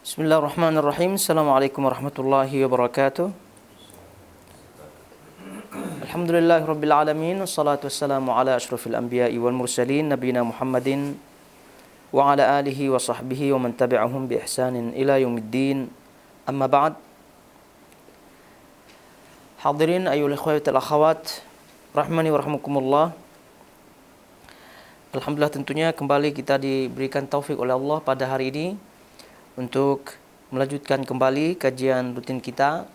Bismillahirrahmanirrahim. Assalamualaikum warahmatullahi wabarakatuh. Alhamdulillahirabbil alamin wassalatu wassalamu ala asyrafil anbiya'i wal mursalin nabiyina Muhammadin wa ala alihi wa sahbihi wa man tabi'ahum bi ihsanin ila yaumiddin. Amma ba'd. Hadirin ayyuhal ikhwati wal akhawat rahmani wa rahmakumullah. Alhamdulillah, tentunya kembali kita diberikan taufik oleh Allah pada hari ini untuk melanjutkan kembali kajian rutin kita,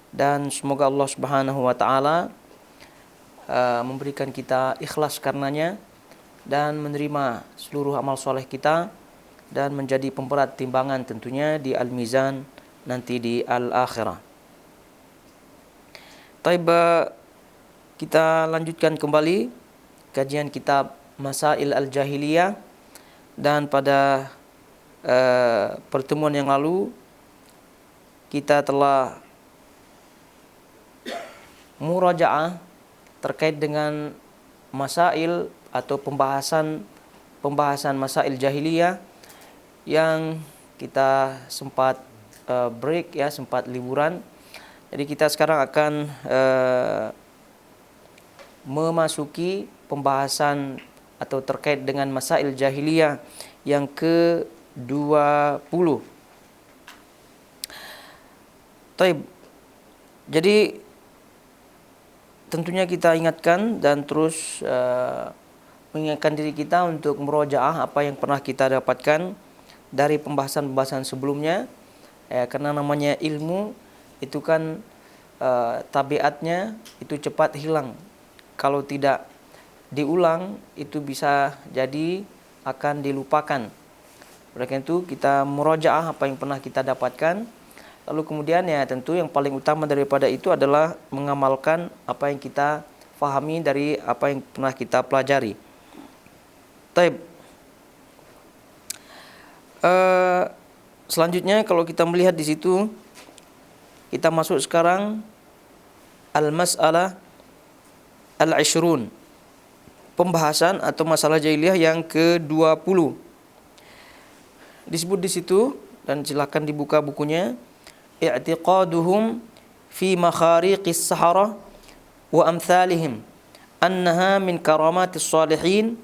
dan semoga Allah Subhanahu wa taala memberikan kita ikhlas karenanya dan menerima seluruh amal soleh kita dan menjadi pemberat timbangan tentunya di al-mizan nanti di al-akhirah. Taib, kita lanjutkan kembali kajian kitab Masail al-Jahiliyah, dan pada pertemuan yang lalu kita telah murajaah terkait dengan masail atau pembahasan masail jahiliyah yang kita sempat break ya, sempat liburan. Jadi kita sekarang akan memasuki pembahasan atau terkait dengan masail jahiliyah yang ke-20. Taib. Jadi tentunya kita ingatkan dan terus mengingatkan diri kita untuk murojaah apa yang pernah kita dapatkan dari pembahasan-pembahasan sebelumnya, karena namanya ilmu itu kan tabiatnya itu cepat hilang. Kalau tidak diulang itu bisa jadi akan dilupakan. Oleh karena itu kita murojaah apa yang pernah kita dapatkan. Lalu kemudian ya tentu yang paling utama daripada itu adalah mengamalkan apa yang kita fahami dari apa yang pernah kita pelajari. Taib. Selanjutnya kalau kita melihat di situ, kita masuk sekarang al-mas'alah al-ishrun. Pembahasan atau masalah jahiliyah yang ke-20. Disebut di situ, dan silakan dibuka bukunya, i'tiqaduhum fi makhariqis sahara wa amthalihim annaha min karamatis salihin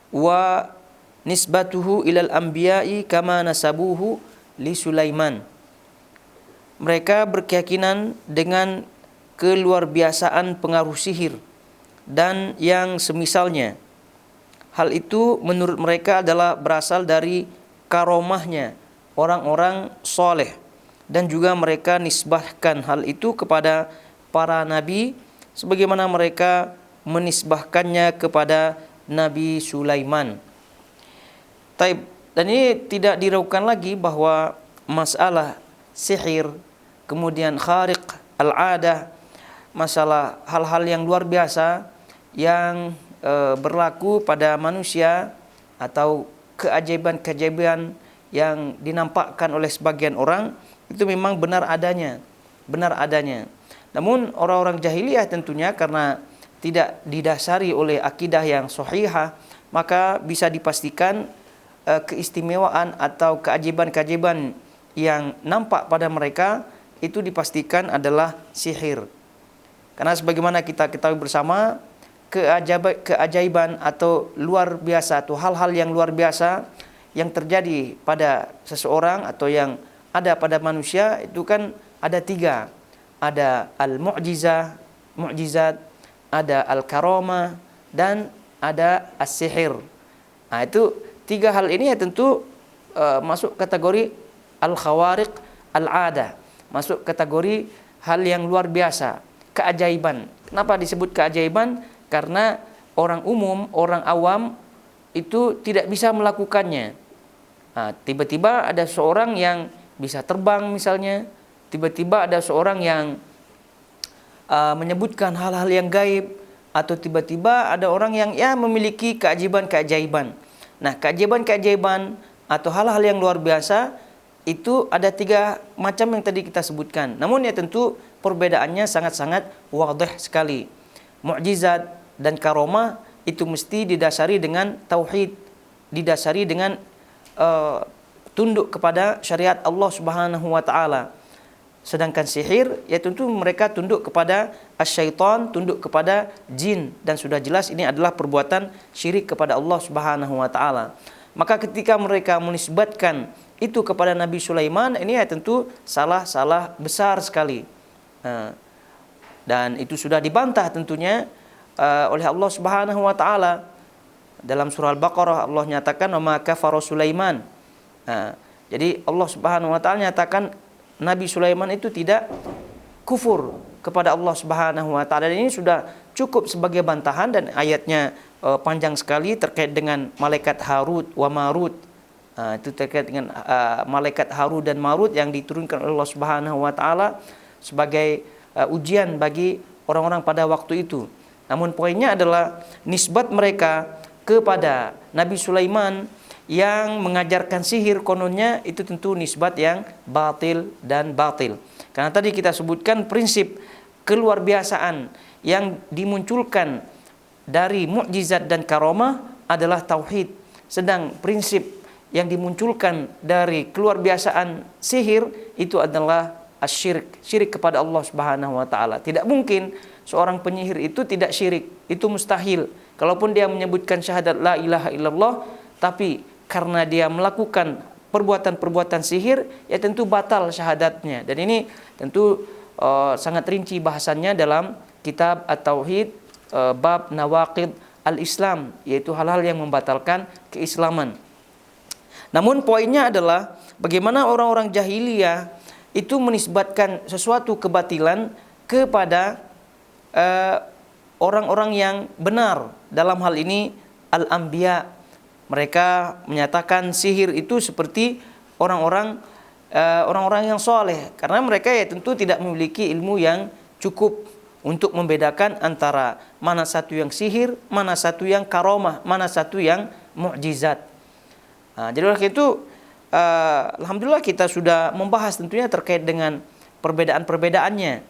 wa nisbatuhu ilal anbiya'i kama nasabuhu li Sulaiman. Mereka berkeyakinan dengan keluarbiasaan pengaruh sihir dan yang semisalnya. Hal itu menurut mereka adalah berasal dari karomahnya orang-orang soleh, dan juga mereka nisbahkan hal itu kepada para nabi sebagaimana mereka menisbahkannya kepada Nabi Sulaiman. Taib. Dan ini tidak diragukan lagi bahwa masalah sihir, kemudian khariq al-adah, masalah hal-hal yang luar biasa yang berlaku pada manusia atau keajaiban-keajaiban yang dinampakkan oleh sebagian orang itu memang benar adanya. Namun orang-orang jahiliyah tentunya karena tidak didasari oleh akidah yang sahihah, maka bisa dipastikan keistimewaan atau keajaiban-keajaiban yang nampak pada mereka itu dipastikan adalah sihir. Karena sebagaimana kita ketahui bersama, keajaiban atau luar biasa atau hal-hal yang luar biasa yang terjadi pada seseorang atau yang ada pada manusia itu kan ada 3. Ada mukjizat, ada al-karamah, dan ada as-sihir. Nah, itu 3 hal ini ya tentu masuk kategori al-khawariq al-adah, masuk kategori hal yang luar biasa, keajaiban. Kenapa disebut keajaiban? Karena orang umum, orang awam itu tidak bisa melakukannya. Nah, tiba-tiba ada seorang yang bisa terbang misalnya, tiba-tiba ada seorang yang menyebutkan hal-hal yang gaib, atau tiba-tiba ada orang yang memiliki keajaiban-keajaiban. Nah, keajaiban-keajaiban atau hal-hal yang luar biasa itu ada 3 macam yang tadi kita sebutkan. Namun ya tentu perbedaannya sangat-sangat wadih sekali. Mukjizat dan karomah itu mesti didasari dengan tauhid, didasari dengan tunduk kepada syariat Allah Subhanahu wa taala. Sedangkan sihir ya tentu mereka tunduk kepada asyaitan, tunduk kepada jin, dan sudah jelas ini adalah perbuatan syirik kepada Allah Subhanahu wa taala. Maka ketika mereka menisbatkan itu kepada Nabi Sulaiman, ini ya tentu salah besar sekali. Dan itu sudah dibantah tentunya oleh Allah Subhanahu wa taala. Dalam surah Al-Baqarah Allah nyatakan wa ma kafara Sulaiman. Jadi Allah Subhanahu wa taala nyatakan Nabi Sulaiman itu tidak kufur kepada Allah Subhanahu wa taala. Dan ini sudah cukup sebagai bantahan, dan ayatnya panjang sekali terkait dengan malaikat Harut wa Marut. Itu terkait dengan malaikat Harut dan Marut yang diturunkan oleh Allah Subhanahu wa taala sebagai ujian bagi orang-orang pada waktu itu. Namun poinnya adalah nisbat mereka kepada Nabi Sulaiman yang mengajarkan sihir, kononnya itu tentu nisbat yang batil dan batil. Karena tadi kita sebutkan prinsip keluar biasaan yang dimunculkan dari mukjizat dan karamah adalah tauhid. Sedang prinsip yang dimunculkan dari keluar biasaan sihir itu adalah syirik, syirik kepada Allah Subhanahu wa taala. Tidak mungkin seorang penyihir itu tidak syirik, itu mustahil. Kalaupun dia menyebutkan syahadat la ilaha illallah, tapi karena dia melakukan perbuatan-perbuatan sihir, ya tentu batal syahadatnya. Dan ini tentu sangat rinci bahasannya dalam kitab At-Tauhid bab Nawaqid Al-Islam, yaitu hal-hal yang membatalkan keislaman. Namun poinnya adalah bagaimana orang-orang jahiliyah itu menisbatkan sesuatu kebatilan kepada orang-orang yang benar. Dalam hal ini al-anbiya. Mereka menyatakan sihir itu seperti orang-orang yang soleh, karena mereka ya tentu tidak memiliki ilmu yang cukup untuk membedakan antara mana satu yang sihir, mana satu yang karomah, mana satu yang mukjizat. Jadi oleh itu alhamdulillah kita sudah membahas tentunya terkait dengan perbedaan-perbedaannya.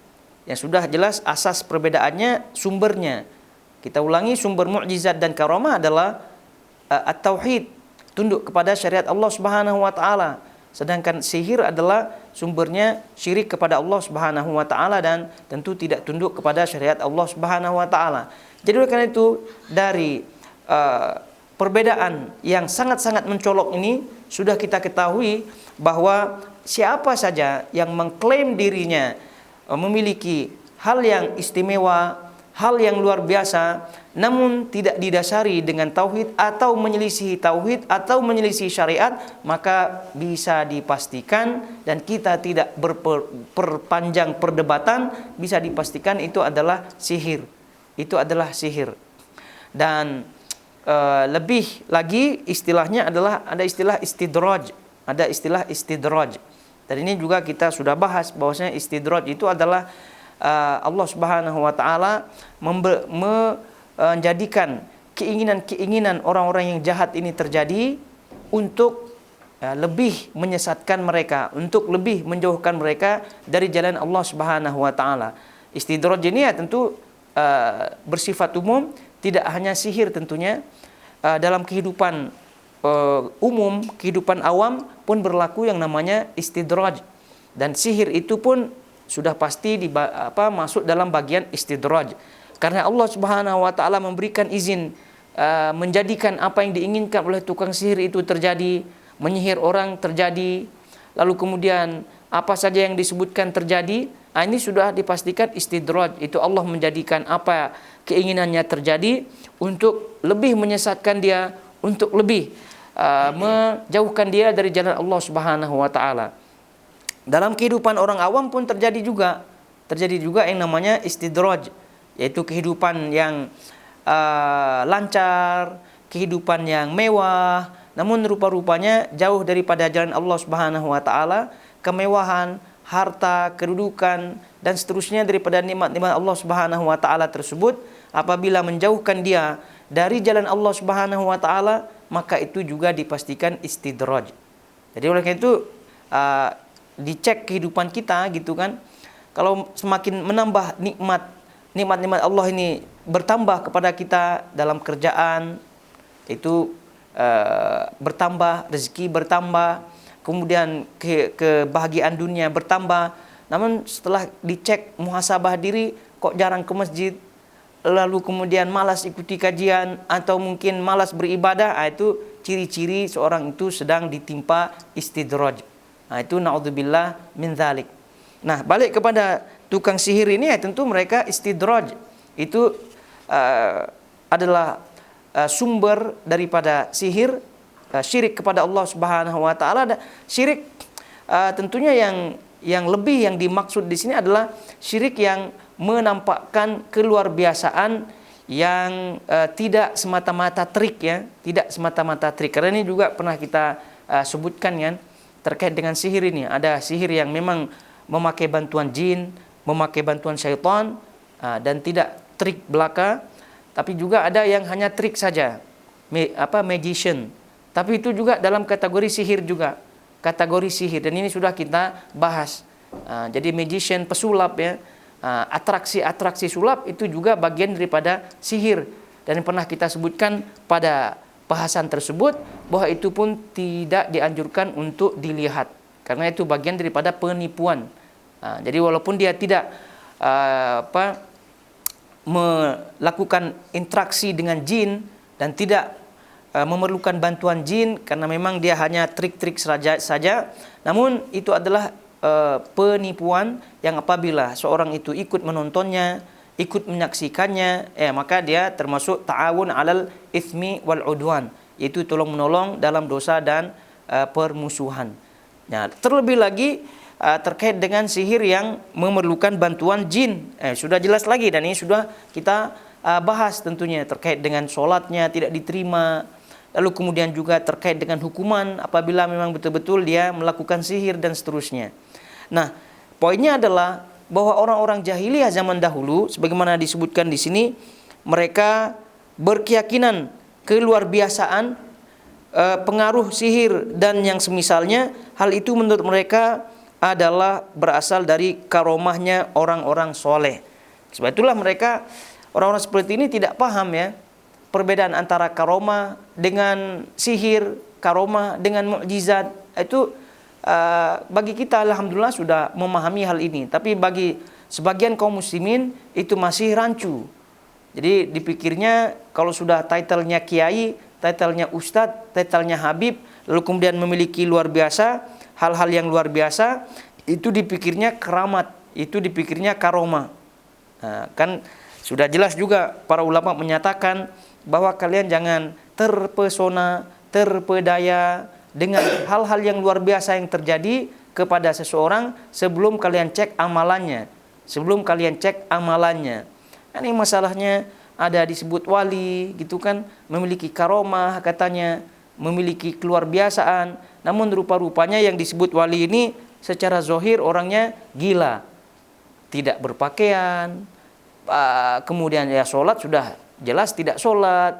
Yang sudah jelas asas perbedaannya, sumbernya. Kita ulangi, sumber mukjizat dan karamah adalah at-tauhid, tunduk kepada syariat Allah Subhanahu wa taala. Sedangkan sihir adalah sumbernya syirik kepada Allah Subhanahu wa taala dan tentu tidak tunduk kepada syariat Allah Subhanahu wa taala. Jadi oleh karena itu dari perbedaan yang sangat-sangat mencolok ini sudah kita ketahui bahwa siapa saja yang mengklaim dirinya memiliki hal yang istimewa, hal yang luar biasa, namun tidak didasari dengan tauhid atau menyelisihi tauhid atau menyelisihi syariat, maka bisa dipastikan, dan kita tidak berpanjang perdebatan, bisa dipastikan itu adalah sihir. Itu adalah sihir. Dan lebih lagi istilahnya adalah ada istilah istidraj. Ada istilah istidraj. Dan ini juga kita sudah bahas bahwasanya istidraj itu adalah Allah Subhanahu wa taala menjadikan keinginan-keinginan orang-orang yang jahat ini terjadi untuk lebih menyesatkan mereka, untuk lebih menjauhkan mereka dari jalan Allah Subhanahu wa taala. Istidraj ini ya tentu bersifat umum, tidak hanya sihir tentunya. Dalam kehidupan umum, kehidupan awam pun berlaku yang namanya istidraj. Dan sihir itu pun sudah pasti masuk dalam bagian istidraj. Karena Allah Subhanahu wa taala memberikan izin menjadikan apa yang diinginkan oleh tukang sihir itu terjadi, menyihir orang terjadi, lalu kemudian apa saja yang disebutkan terjadi. Ini sudah dipastikan istidraj. Itu Allah menjadikan apa keinginannya terjadi untuk lebih menyesatkan dia, untuk lebih menjauhkan dia dari jalan Allah Subhanahu wa taala. Dalam kehidupan orang awam pun terjadi juga yang namanya istidraj, yaitu kehidupan yang lancar, kehidupan yang mewah, namun rupa-rupanya jauh daripada jalan Allah Subhanahu wa taala, kemewahan, harta, kedudukan dan seterusnya daripada nikmat-nikmat Allah Subhanahu wa taala tersebut apabila menjauhkan dia dari jalan Allah Subhanahu wa taala, maka itu juga dipastikan istidraj. Jadi oleh karena itu dicek kehidupan kita gitu kan. Kalau semakin menambah nikmat-nikmat Allah ini bertambah kepada kita dalam kerjaan, itu bertambah, rezeki bertambah, kemudian kebahagiaan dunia bertambah. Namun setelah dicek muhasabah diri, kok jarang ke masjid, lalu kemudian malas ikuti kajian atau mungkin malas beribadah, itu ciri-ciri seorang itu sedang ditimpa istidraj. Itu naudzubillah min dzalik. Nah, balik kepada tukang sihir ini, tentu mereka istidraj. Itu adalah sumber daripada sihir, syirik kepada Allah Subhanahu wa taala. Syirik tentunya yang lebih yang dimaksud di sini adalah syirik yang menampakkan keluar biasaan yang tidak semata-mata trik, ya, tidak semata-mata trik. Karena ini juga pernah kita sebutkan kan terkait dengan sihir ini. Ada sihir yang memang memakai bantuan jin, memakai bantuan syaitan, dan tidak trik belaka. Tapi juga ada yang hanya trik saja, magician. Tapi itu juga dalam kategori sihir juga, kategori sihir. Dan ini sudah kita bahas. Jadi magician, pesulap, ya, atraksi-atraksi sulap itu juga bagian daripada sihir. Dan pernah kita sebutkan pada bahasan tersebut bahwa itu pun tidak dianjurkan untuk dilihat, karena itu bagian daripada penipuan. Jadi walaupun dia tidak melakukan interaksi dengan jin dan tidak memerlukan bantuan jin, karena memang dia hanya trik-trik saja, namun itu adalah penipuan yang apabila seorang itu ikut menontonnya, ikut menyaksikannya, maka dia termasuk ta'awun 'alal itsmi wal 'udwan, yaitu tolong menolong dalam dosa dan permusuhan. Nah, terlebih lagi terkait dengan sihir yang memerlukan bantuan jin, sudah jelas lagi, dan ini sudah kita bahas tentunya terkait dengan sholatnya tidak diterima, lalu kemudian juga terkait dengan hukuman apabila memang betul-betul dia melakukan sihir dan seterusnya. Nah, poinnya adalah bahwa orang-orang jahiliyah zaman dahulu, sebagaimana disebutkan di sini, mereka berkeyakinan keluar biasaan pengaruh sihir dan yang semisalnya. Hal itu menurut mereka adalah berasal dari karomahnya orang-orang soleh. Sebab itulah mereka, orang-orang seperti ini tidak paham, ya, perbedaan antara karomah dengan sihir, karomah dengan mukjizat. Itu bagi kita alhamdulillah sudah memahami hal ini, tapi bagi sebagian kaum muslimin itu masih rancu. Jadi dipikirnya kalau sudah titlenya kiai, titlenya ustadz, titlenya habib, lalu kemudian memiliki luar biasa, hal-hal yang luar biasa, itu dipikirnya keramat, itu dipikirnya karomah. Kan sudah jelas juga para ulama menyatakan bahwa kalian jangan terpesona, terpedaya dengan hal-hal yang luar biasa yang terjadi kepada seseorang sebelum kalian cek amalannya. Sebelum kalian cek amalannya. Ini masalahnya ada disebut wali, gitu kan, memiliki karomah katanya, memiliki keluar biasaan. Namun rupa-rupanya yang disebut wali ini secara zahir orangnya gila, tidak berpakaian, kemudian ya sholat sudah jelas tidak sholat,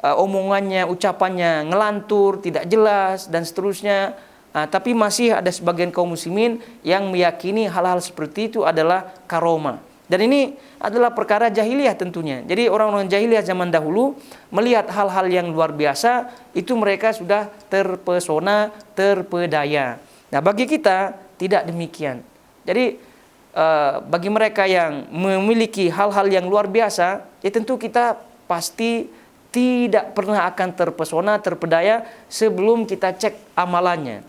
omongannya, ucapannya ngelantur, tidak jelas, dan seterusnya. Tapi masih ada sebagian kaum muslimin yang meyakini hal-hal seperti itu adalah karomah. Dan ini adalah perkara jahiliyah tentunya. Jadi orang-orang jahiliyah zaman dahulu melihat hal-hal yang luar biasa, itu mereka sudah terpesona, terpedaya. Nah, bagi kita tidak demikian. Jadi bagi mereka yang memiliki hal-hal yang luar biasa, ya tentu kita pasti tidak pernah akan terpesona, terpedaya sebelum kita cek amalannya.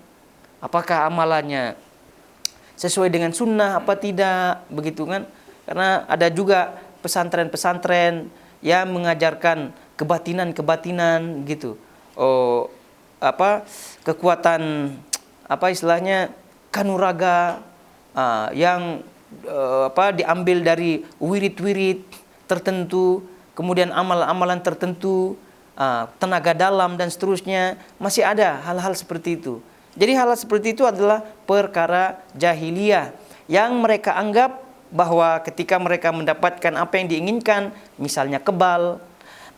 Apakah amalannya sesuai dengan sunnah apa tidak, begitu kan? Karena ada juga pesantren-pesantren yang mengajarkan kebatinan-kebatinan gitu. Kekuatan istilahnya kanuraga yang diambil dari wirid-wirid tertentu, kemudian amalan-amalan tertentu, tenaga dalam dan seterusnya. Masih ada hal-hal seperti itu. Jadi hal-hal seperti itu adalah perkara jahiliyah yang mereka anggap bahwa ketika mereka mendapatkan apa yang diinginkan, misalnya kebal,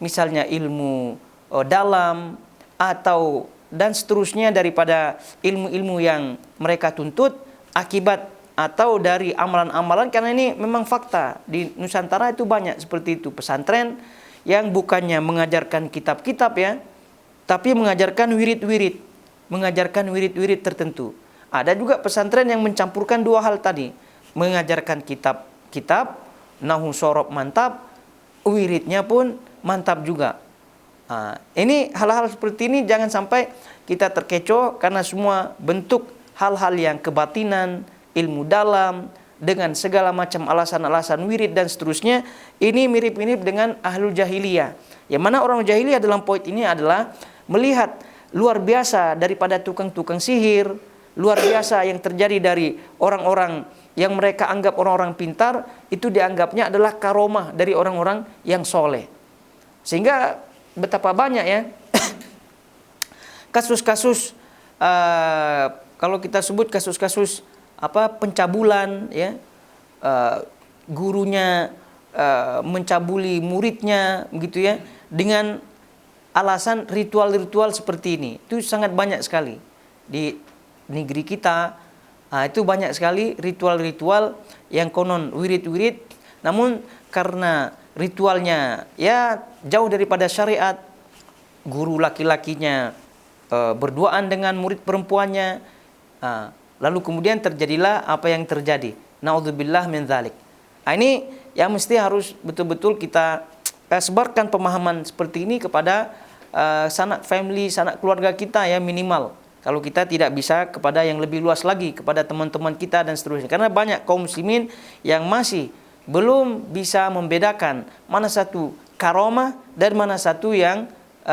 misalnya ilmu dalam, atau dan seterusnya daripada ilmu-ilmu yang mereka tuntut, akibat atau dari amalan-amalan, karena ini memang fakta di Nusantara itu banyak seperti itu, pesantren yang bukannya mengajarkan kitab-kitab, ya, tapi mengajarkan wirid-wirid. mengajarkan wirid-wirid tertentu. Ada juga pesantren yang mencampurkan dua hal tadi, mengajarkan kitab-kitab, nahu sorob mantap, wiridnya pun mantap juga. Ini hal-hal seperti ini jangan sampai kita terkecoh karena semua bentuk hal-hal yang kebatinan, ilmu dalam, dengan segala macam alasan-alasan wirid dan seterusnya. Ini mirip-mirip dengan ahlul jahiliyah. Yang mana orang jahiliyah dalam poin ini adalah melihat luar biasa daripada tukang-tukang sihir, luar biasa yang terjadi dari orang-orang yang mereka anggap orang-orang pintar, itu dianggapnya adalah karomah dari orang-orang yang soleh. Sehingga betapa banyak ya kasus-kasus, kalau kita sebut kasus-kasus pencabulan ya, gurunya mencabuli muridnya gitu ya, dengan alasan ritual-ritual seperti ini. Itu sangat banyak sekali di negeri kita. Itu banyak sekali ritual-ritual yang konon wirid-wirid, namun karena ritualnya ya jauh daripada syariat, guru laki-lakinya berduaan dengan murid perempuannya, lalu kemudian terjadilah apa yang terjadi. Naudzubillah min dzalik. Ini yang mesti harus betul-betul kita sebarkan pemahaman seperti ini kepada sanak family, sanak keluarga kita ya, minimal. Kalau kita tidak bisa kepada yang lebih luas lagi, kepada teman-teman kita dan seterusnya. Karena banyak kaum muslimin yang masih belum bisa membedakan mana satu karomah dan mana satu yang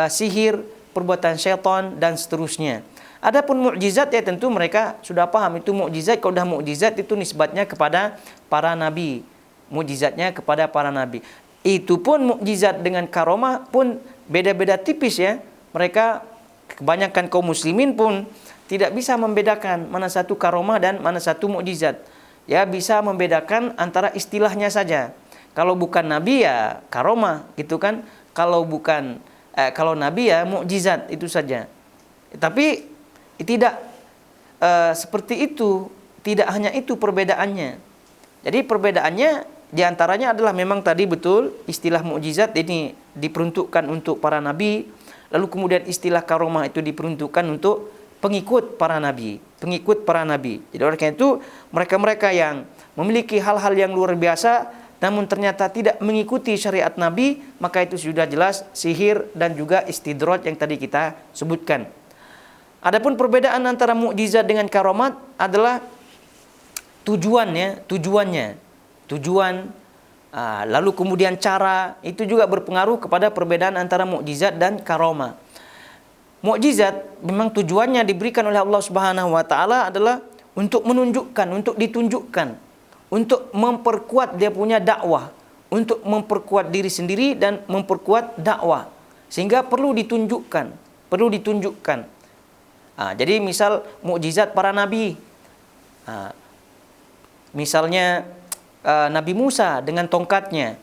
sihir, perbuatan syaitan dan seterusnya. Adapun mukjizat ya tentu mereka sudah paham itu mukjizat. Kalau dah mukjizat itu nisbatnya kepada para nabi. Mukjizatnya kepada para nabi. Itu pun mukjizat dengan karomah pun beda-beda tipis ya. Mereka kebanyakan kaum muslimin pun tidak bisa membedakan mana satu karomah dan mana satu mukjizat. Ya bisa membedakan antara istilahnya saja. Kalau bukan nabi ya karomah gitu kan. Kalau nabi ya mukjizat itu saja. Tapi tidak seperti itu. Tidak hanya itu perbedaannya. Jadi perbedaannya diantaranya adalah memang tadi betul istilah mukjizat ini diperuntukkan untuk para nabi. Lalu kemudian istilah karomah itu diperuntukkan untuk pengikut para nabi. Pengikut para nabi. Jadi oleh karena itu mereka-mereka yang memiliki hal-hal yang luar biasa namun ternyata tidak mengikuti syariat nabi, maka itu sudah jelas sihir dan juga istidraj yang tadi kita sebutkan. Adapun perbedaan antara mukjizat dengan karomat adalah tujuannya, lalu kemudian cara, itu juga berpengaruh kepada perbedaan antara mukjizat dan karomah. Mukjizat memang tujuannya diberikan oleh Allah Subhanahu wa taala adalah untuk menunjukkan, untuk ditunjukkan, untuk memperkuat dia punya dakwah, untuk memperkuat diri sendiri dan memperkuat dakwah. Sehingga perlu ditunjukkan. Jadi misal mukjizat para nabi. Misalnya Nabi Musa dengan tongkatnya.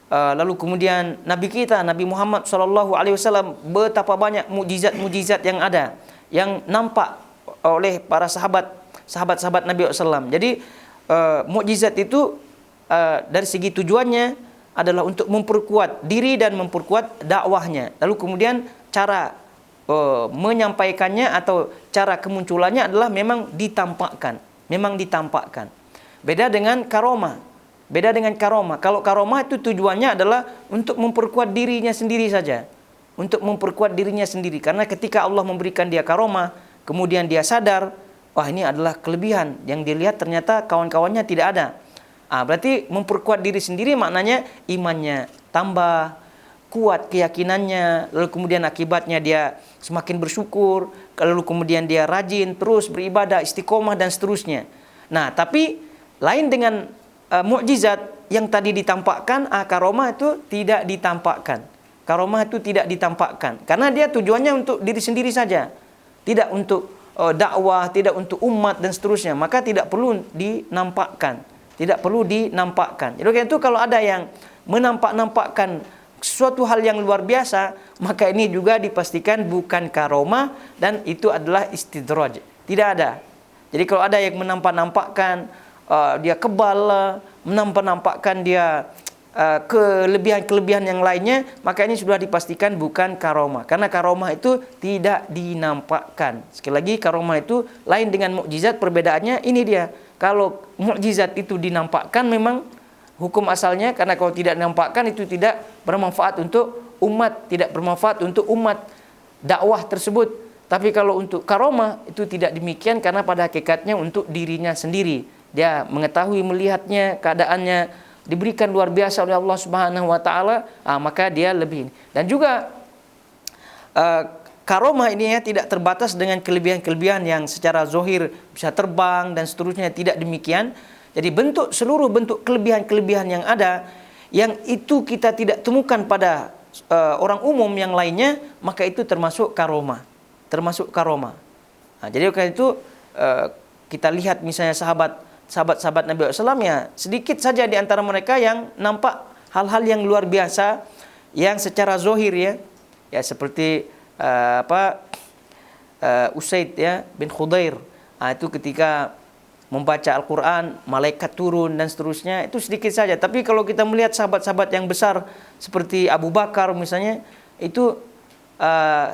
Lalu kemudian Nabi kita, Nabi Muhammad SAW, betapa banyak mukjizat-mukjizat yang ada, yang nampak oleh para sahabat-sahabat Nabi SAW. Jadi mukjizat itu dari segi tujuannya adalah untuk memperkuat diri dan memperkuat dakwahnya. Lalu kemudian cara menyampaikannya atau cara kemunculannya adalah memang ditampakkan. Beda dengan karomah. Kalau karomah itu tujuannya adalah untuk memperkuat dirinya sendiri saja. Karena ketika Allah memberikan dia karomah, kemudian dia sadar, wah ini adalah kelebihan yang dilihat ternyata kawan-kawannya tidak ada. Berarti memperkuat diri sendiri maknanya imannya tambah kuat, keyakinannya, lalu kemudian akibatnya dia semakin bersyukur, lalu kemudian dia rajin terus beribadah, istiqomah dan seterusnya. Nah, tapi lain dengan mukjizat yang tadi ditampakkan, karomah itu tidak ditampakkan. Karena dia tujuannya untuk diri sendiri saja, tidak untuk dakwah, tidak untuk umat dan seterusnya. Maka tidak perlu dinampakkan. Jadi itu kalau ada yang menampakkan sesuatu hal yang luar biasa, maka ini juga dipastikan bukan karomah dan itu adalah istidraj. Tidak ada. Jadi kalau ada yang menampakkan dia kebal, menampakkan dia kelebihan-kelebihan yang lainnya, maka ini sudah dipastikan bukan karomah. Karena karomah itu tidak dinampakkan. Sekali lagi, karomah itu lain dengan mukjizat. Perbedaannya ini dia. Kalau mukjizat itu dinampakkan memang hukum asalnya, karena kalau tidak dinampakkan itu tidak bermanfaat untuk umat, tidak bermanfaat untuk umat dakwah tersebut. Tapi kalau untuk karomah itu tidak demikian, karena pada hakikatnya untuk dirinya sendiri. Dia mengetahui, melihatnya, keadaannya diberikan luar biasa oleh Allah Subhanahu wa taala, maka dia lebih. Dan juga karomah ini ya tidak terbatas dengan kelebihan-kelebihan yang secara zahir bisa terbang dan seterusnya, tidak demikian. Jadi seluruh bentuk kelebihan-kelebihan yang ada yang itu kita tidak temukan pada orang umum yang lainnya, maka itu termasuk karomah. Termasuk karomah. Jadi karena itu kita lihat misalnya sahabat-sahabat Nabi SAW, ya sedikit saja di antara mereka yang nampak hal-hal yang luar biasa yang secara zahir ya seperti Usaid ya bin Khudair, itu ketika membaca Al-Quran malaikat turun dan seterusnya, itu sedikit saja. Tapi kalau kita melihat sahabat-sahabat yang besar seperti Abu Bakar misalnya, itu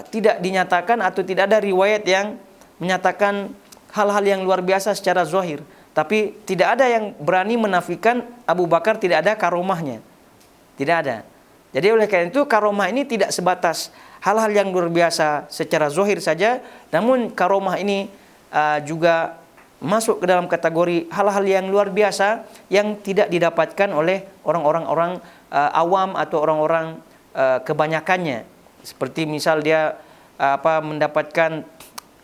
tidak dinyatakan atau tidak ada riwayat yang menyatakan hal-hal yang luar biasa secara zahir. Tapi tidak ada yang berani menafikan Abu Bakar tidak ada karomahnya. Tidak ada. Jadi oleh karena itu karomah ini tidak sebatas hal-hal yang luar biasa secara zahir saja, namun karomah ini juga masuk ke dalam kategori hal-hal yang luar biasa yang tidak didapatkan oleh orang-orang awam atau orang-orang kebanyakannya. Seperti misal dia mendapatkan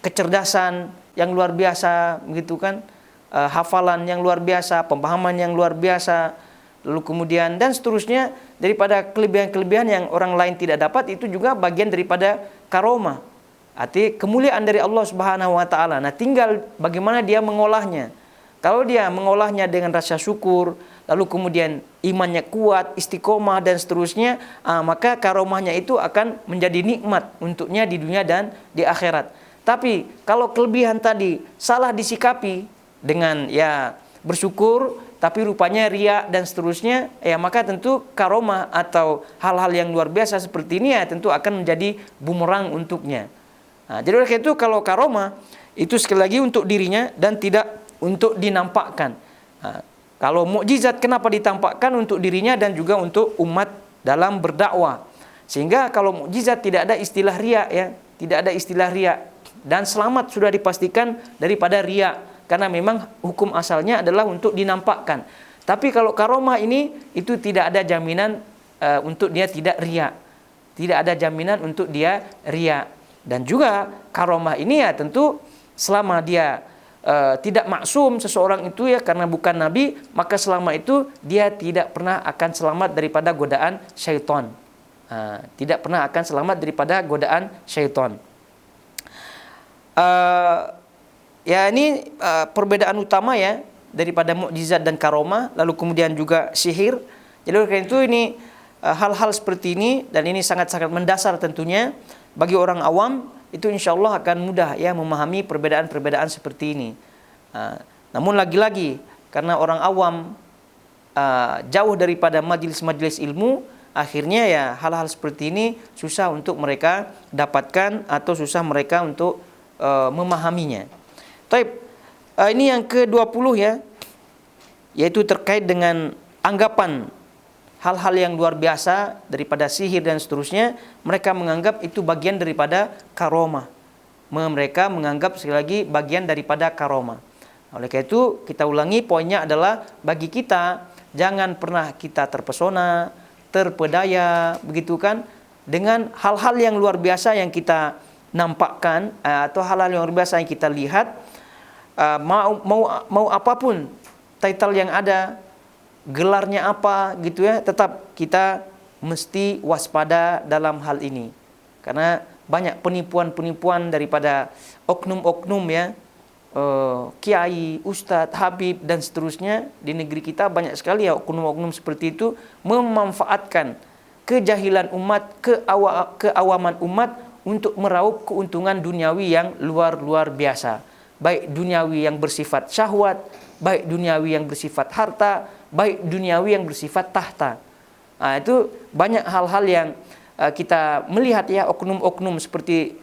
kecerdasan yang luar biasa, begitu kan? Hafalan yang luar biasa, pemahaman yang luar biasa, lalu kemudian dan seterusnya, daripada kelebihan-kelebihan yang orang lain tidak dapat, itu juga bagian daripada karomah. Arti kemuliaan dari Allah Subhanahu wa taala. Nah, tinggal bagaimana dia mengolahnya. Kalau dia mengolahnya dengan rasa syukur, lalu kemudian imannya kuat, istiqomah dan seterusnya, maka karomahnya itu akan menjadi nikmat untuknya di dunia dan di akhirat. Tapi kalau kelebihan tadi salah disikapi dengan ya bersyukur, tapi rupanya riya dan seterusnya, ya maka tentu karomah atau hal-hal yang luar biasa seperti ini ya tentu akan menjadi bumerang untuknya. Jadi oleh karena itu kalau karomah itu sekali lagi untuk dirinya dan tidak untuk dinampakkan. Kalau mukjizat kenapa ditampakkan? Untuk dirinya dan juga untuk umat dalam berdakwah. Sehingga kalau mukjizat tidak ada istilah riya ya, tidak ada istilah riya, dan selamat sudah dipastikan daripada riya. Karena memang hukum asalnya adalah untuk dinampakkan. Tapi kalau karomah ini itu tidak ada jaminan untuk dia tidak riya. Tidak ada jaminan untuk dia riya. Dan juga karomah ini ya tentu selama dia tidak maksum seseorang itu ya, karena bukan nabi, maka selama itu dia tidak pernah akan selamat daripada godaan syaitan. Tidak pernah akan selamat daripada godaan syaitan. Ya ini perbedaan utama ya daripada mukjizat dan karomah, lalu kemudian juga sihir. Jadi karena itu ini hal-hal seperti ini, dan ini sangat-sangat mendasar tentunya bagi orang awam, itu insya Allah akan mudah ya memahami perbedaan-perbedaan seperti ini. Namun lagi-lagi karena orang awam jauh daripada majelis-majelis ilmu, akhirnya ya hal-hal seperti ini susah untuk mereka dapatkan atau susah mereka untuk memahaminya. Taib, ini yang ke-20 ya, yaitu terkait dengan anggapan hal-hal yang luar biasa daripada sihir dan seterusnya. Mereka menganggap itu bagian daripada karomah. Mereka menganggap sekali lagi bagian daripada karomah. Oleh karena itu kita ulangi, poinnya adalah bagi kita jangan pernah kita terpesona, terpedaya, begitu kan, dengan hal-hal yang luar biasa yang kita nampakkan atau hal-hal yang luar biasa yang kita lihat. Mau apapun title yang ada, gelarnya apa gitu ya, tetap kita mesti waspada dalam hal ini. Karena banyak penipuan-penipuan daripada oknum-oknum ya, kiai, ustadz, habib dan seterusnya. Di negeri kita banyak sekali ya oknum-oknum seperti itu memanfaatkan kejahilan umat, keawaman umat untuk meraup keuntungan duniawi yang luar biasa. Baik duniawi yang bersifat syahwat, baik duniawi yang bersifat harta, baik duniawi yang bersifat tahta. Itu banyak hal-hal yang kita melihat ya, oknum-oknum seperti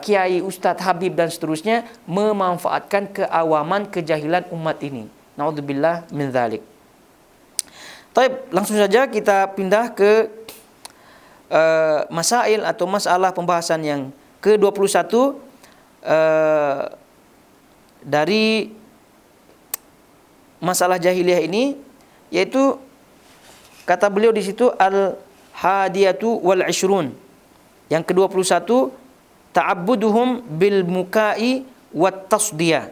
kiai, ustadz, habib dan seterusnya memanfaatkan keawaman, kejahilan umat ini. Naudzubillah min dzalik. Baik, langsung saja kita pindah ke masail atau masalah pembahasan yang ke-21 dari masalah jahiliyah ini, yaitu kata beliau di situ al-hadiyatu wal ishrun. Yang ke-21, ta'abbuduhum bil mukai wat tasdiyah.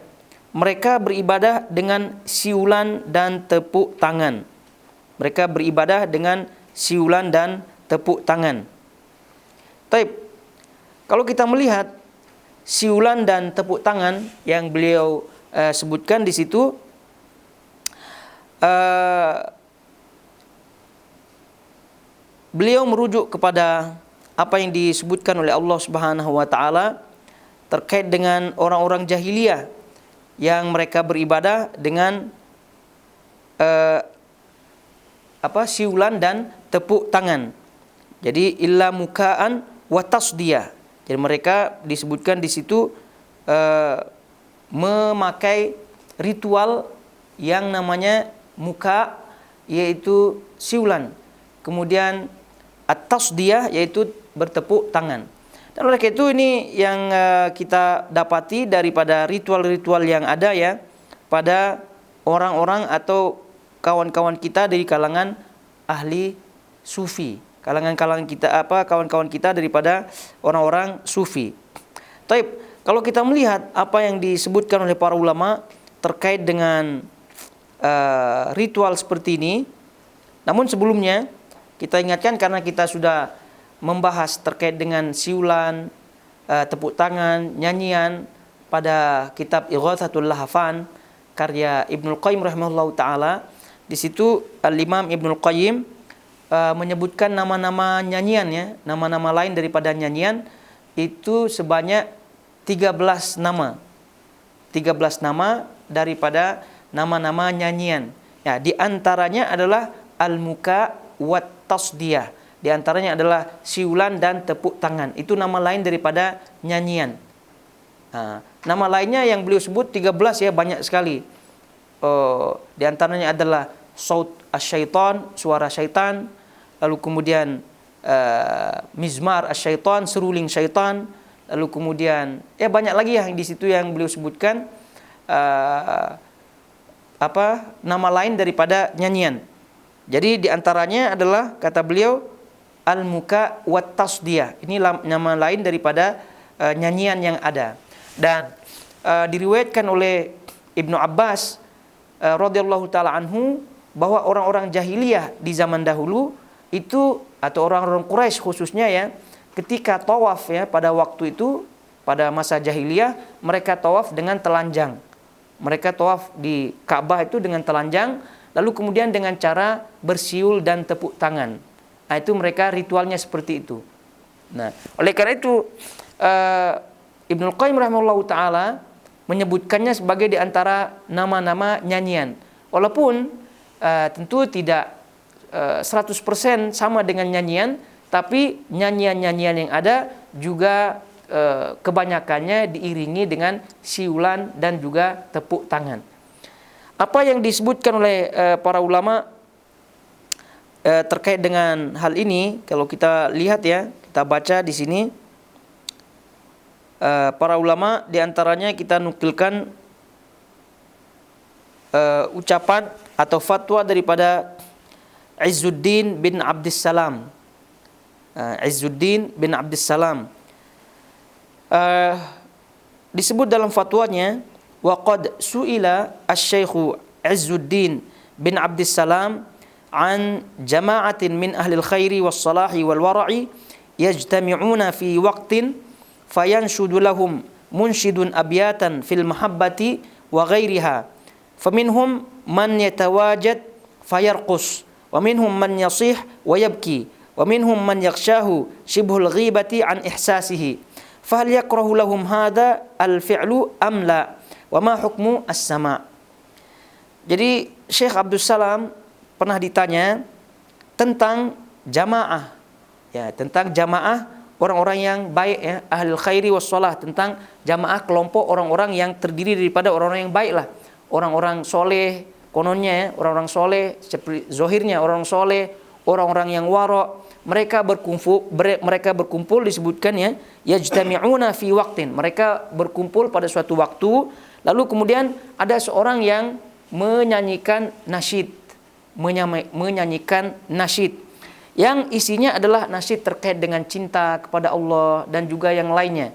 Mereka beribadah dengan siulan dan tepuk tangan. Mereka beribadah dengan siulan dan tepuk tangan. Taib. Kalau kita melihat siulan dan tepuk tangan yang beliau sebutkan di situ, beliau merujuk kepada apa yang disebutkan oleh Allah Subhanahu wa taala terkait dengan orang-orang jahiliyah yang mereka beribadah dengan siulan dan tepuk tangan. Jadi illa mukaan wa tasdiyah. Jadi mereka disebutkan di situ memakai ritual yang namanya muka, yaitu siulan. Kemudian at-tasdiyah, yaitu bertepuk tangan. Dan oleh karena itu ini yang kita dapati daripada ritual-ritual yang ada ya pada orang-orang atau kawan-kawan kita dari kalangan ahli sufi, kawangan kita daripada orang-orang sufi. Taib, kalau kita melihat apa yang disebutkan oleh para ulama terkait dengan ritual seperti ini, namun sebelumnya kita ingatkan karena kita sudah membahas terkait dengan siulan, tepuk tangan, nyanyian pada kitab Ighatsatul Lahafan karya Ibnul Qayyim rahimahullahu taala. Di situ Al-Imam Ibnul Qayyim menyebutkan nama-nama nyanyian ya, nama-nama lain daripada nyanyian itu sebanyak 13 nama. 13 nama daripada nama-nama nyanyian. Ya, di antaranya adalah al-muka wat tasdiyah. Di antaranya adalah siulan dan tepuk tangan. Itu nama lain daripada nyanyian. Nama lainnya yang beliau sebut 13 ya, banyak sekali. Di antaranya adalah saut asyaitan, suara syaitan, lalu kemudian mizmar asyaitan, seruling syaitan, lalu kemudian ya banyak lagi yang di situ yang beliau sebutkan nama lain daripada nyanyian. Jadi di antaranya adalah kata beliau al-muka wat tasdiyah. Ini nama lain daripada nyanyian yang ada. Dan diriwayatkan oleh Ibnu Abbas radhiyallahu taala anhu bahwa orang-orang jahiliyah di zaman dahulu itu, atau orang-orang Quraisy khususnya ya, ketika tawaf ya pada waktu itu, pada masa jahiliyah, mereka tawaf dengan telanjang. Mereka tawaf di Ka'bah itu dengan telanjang, lalu kemudian dengan cara bersiul dan tepuk tangan. Itu mereka ritualnya seperti itu. Nah, oleh karena itu Ibnul Qayyim rahimahullahu taala menyebutkannya sebagai di antara nama-nama nyanyian. Walaupun tentu tidak 100% sama dengan nyanyian, tapi nyanyian-nyanyian yang ada juga kebanyakannya diiringi dengan siulan dan juga tepuk tangan. Apa yang disebutkan oleh para ulama terkait dengan hal ini, kalau kita lihat ya, kita baca di sini, para ulama diantaranya kita nukilkan ucapan atau fatwa daripada Izzuddin bin Abdissalam. Izzuddin bin Abdissalam disebut dalam fatwanya, waqad su'ila asy-syaikh Izzuddin bin Abdissalam an jama'atin min ahli al-khairi was-salahi wal-wara'i yajtami'una fi waqtin fayanshudu lahum munshidun abyatan fil mahabbati wa ghairiha faminhum man yatawajad fayarqus wa minhum man yasih wa yabki wa minhum man yakhshahu shibhul ghibati an ihsasihi fahal yakrahu lahum hadha al-fi'lu am la wa ma hukmu as-sama'. Jadi Syekh Abdus Salam pernah ditanya tentang jamaah, ya, tentang jamaah orang-orang yang baik, ya, ahlul khairi wassalah, tentang jamaah kelompok orang-orang yang terdiri daripada orang-orang yang baik lah, orang-orang soleh kononnya, ya, orang-orang soleh seperti zohirnya orang soleh, orang-orang yang wara, mereka berkumpul disebutkan, ya, yajtami'una fi waqtin, mereka berkumpul pada suatu waktu, lalu kemudian ada seorang yang menyanyikan nasyid, menyanyikan nasyid yang isinya adalah nasyid terkait dengan cinta kepada Allah dan juga yang lainnya.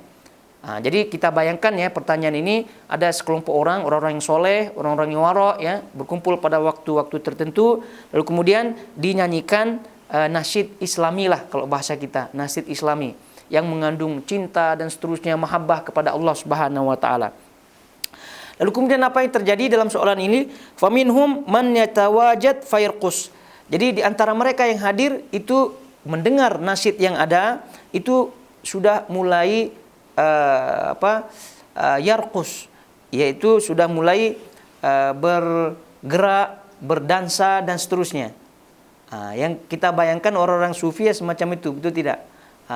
Nah, jadi kita bayangkan, ya, pertanyaan ini ada sekelompok orang-orang yang soleh, orang-orang yang wara, ya, berkumpul pada waktu-waktu tertentu, lalu kemudian dinyanyikan nasyid islami lah, kalau bahasa kita, nasyid islami yang mengandung cinta dan seterusnya, mahabbah kepada Allah Subhanahu wa taala. Lalu kemudian apa yang terjadi dalam soalan ini? Faminhum man yatawajad fayarqus. Jadi di antara mereka yang hadir itu mendengar nasyid yang ada, itu sudah mulai yarqus, yaitu sudah mulai bergerak, berdansa dan seterusnya. Yang kita bayangkan orang-orang sufi ya semacam itu, betul tidak?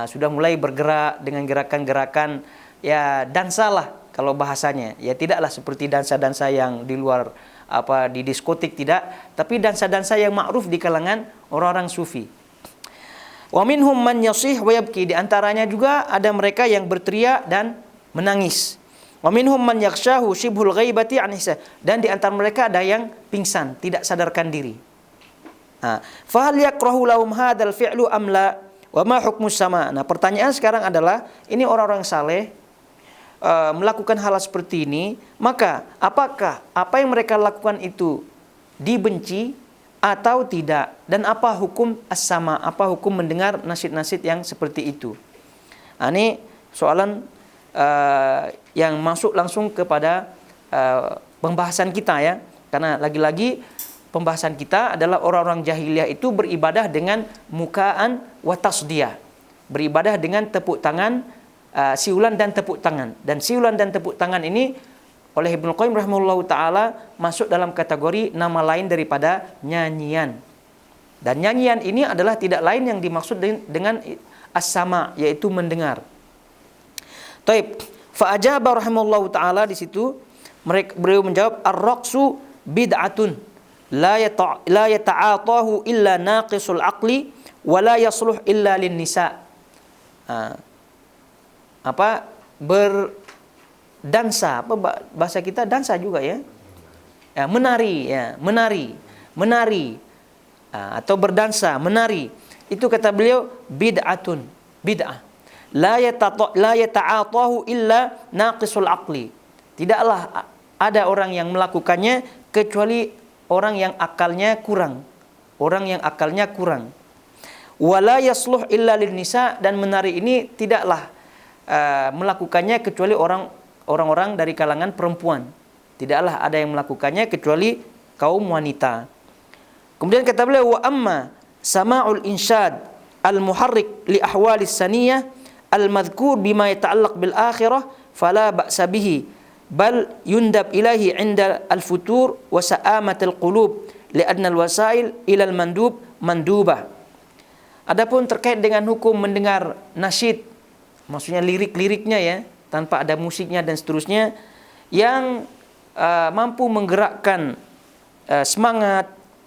Sudah mulai bergerak dengan gerakan-gerakan, ya, dansa lah kalau bahasanya. Ya, tidaklah seperti dansa-dansa yang di luar di diskotik, tidak, tapi dansa-dansa yang ma'ruf di kalangan orang-orang sufi. Wa minhum man yasih wa yabki, di antaranya juga ada mereka yang berteriak dan menangis. Wa minhum man yakhshahu shibhul ghaibati anisa, dan di antara mereka ada yang pingsan, tidak sadarkan diri. Fa hal yakrahu lahum hadzal fi'lu am la wa ma hukmus sama. Nah, pertanyaan sekarang adalah, ini orang-orang saleh melakukan hal seperti ini, maka apakah apa yang mereka lakukan itu dibenci atau tidak, dan apa hukum as-sama, apa hukum mendengar nasyid-nasyid yang seperti itu? Ini soalan yang masuk langsung kepada pembahasan kita, ya, karena lagi-lagi pembahasan kita adalah orang-orang jahiliyah itu beribadah dengan mukaan wa tasdiyah, beribadah dengan tepuk tangan, siulan dan tepuk tangan. Dan siulan dan tepuk tangan ini oleh Ibnu Qayyim rahimahullahu taala masuk dalam kategori nama lain daripada nyanyian. Dan nyanyian ini adalah tidak lain yang dimaksud dengan as-sama, yaitu mendengar. Taib, fa ajaba rahimahullahu taala, di situ beliau menjawab, ar-raqsu bid'atun la yata'atahu illa naqisul aqli wa la yasluh illa lin nisa. Berdansa, bahasa kita dansa juga, ya, menari, ya, menari atau berdansa, menari, itu kata beliau bid'atun, bid'ah, la yata'atahu illa naqisul aqli, tidaklah ada orang yang melakukannya kecuali orang yang akalnya kurang, wala yasluh illa lin nisa, dan menari ini tidaklah melakukannya kecuali orang-orang dari kalangan perempuan. Tidaklah ada yang melakukannya kecuali kaum wanita. Kemudian kata beliau, wa amma sama'ul insyad al-muharrik li ahwalis saniyah al-madhkur bima yata'allaq bil akhirah fala ba'sa bihi bal yundab ilahi 'inda al-futur wa sa'amatil qulub li'anna al-wasail ila al-mandub mandubah. Adapun terkait dengan hukum mendengar nasyid, maksudnya lirik-liriknya, ya, tanpa ada musiknya dan seterusnya, yang mampu menggerakkan semangat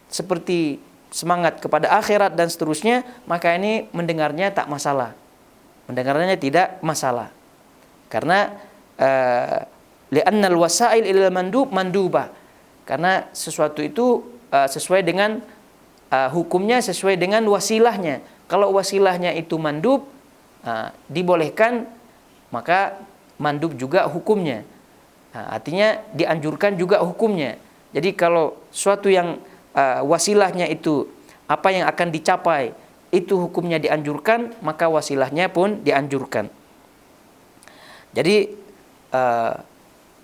seperti semangat kepada akhirat dan seterusnya, maka ini mendengarnya tak masalah. Mendengarnya tidak masalah. Karena li'annal wasail ilal mandub mandubah. Karena sesuatu itu sesuai dengan hukumnya, sesuai dengan wasilahnya. Kalau wasilahnya itu mandub, dibolehkan, maka mandub juga hukumnya. Artinya dianjurkan juga hukumnya. Jadi kalau suatu yang wasilahnya itu apa yang akan dicapai itu hukumnya dianjurkan, maka wasilahnya pun dianjurkan. Jadi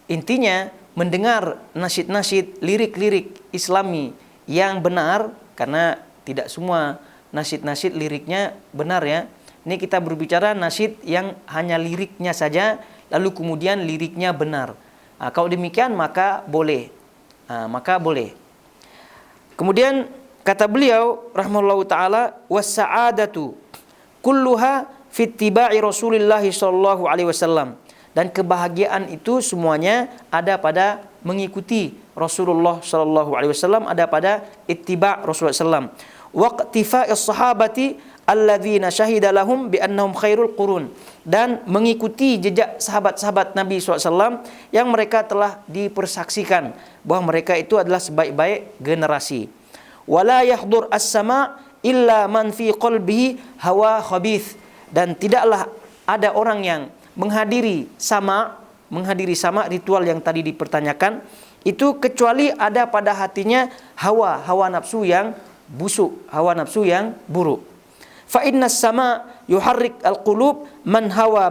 intinya mendengar nasyid-nasyid, lirik-lirik Islami yang benar, karena tidak semua nasyid-nasyid liriknya benar, ya. Ini kita berbicara nasyid yang hanya liriknya saja, lalu kemudian liriknya benar. Kalau demikian maka boleh. Kemudian Kata beliau rahimahullahu taala, was-sa'adatu kulluha fi ittiba'i Rasulillah sallallahu alaihi wasallam. Dan kebahagiaan itu semuanya ada pada mengikuti Rasulullah sallallahu alaihi wasallam, ada pada ittiba' Rasulullah sallam. Waqtifa'is sahabati alladzina syahida lahum bi annahum khairul qurun, dan mengikuti jejak sahabat-sahabat Nabi SAW yang mereka telah dipersaksikan bahwa mereka itu adalah sebaik-baik generasi. Wala yahdur as-sama' illa man fi qalbihi hawa khabith, dan tidaklah ada orang yang menghadiri sama ritual yang tadi dipertanyakan itu kecuali ada pada hatinya hawa nafsu yang busuk, hawa nafsu yang buruk. Fa inna sama yuharrik al-qulub min hawa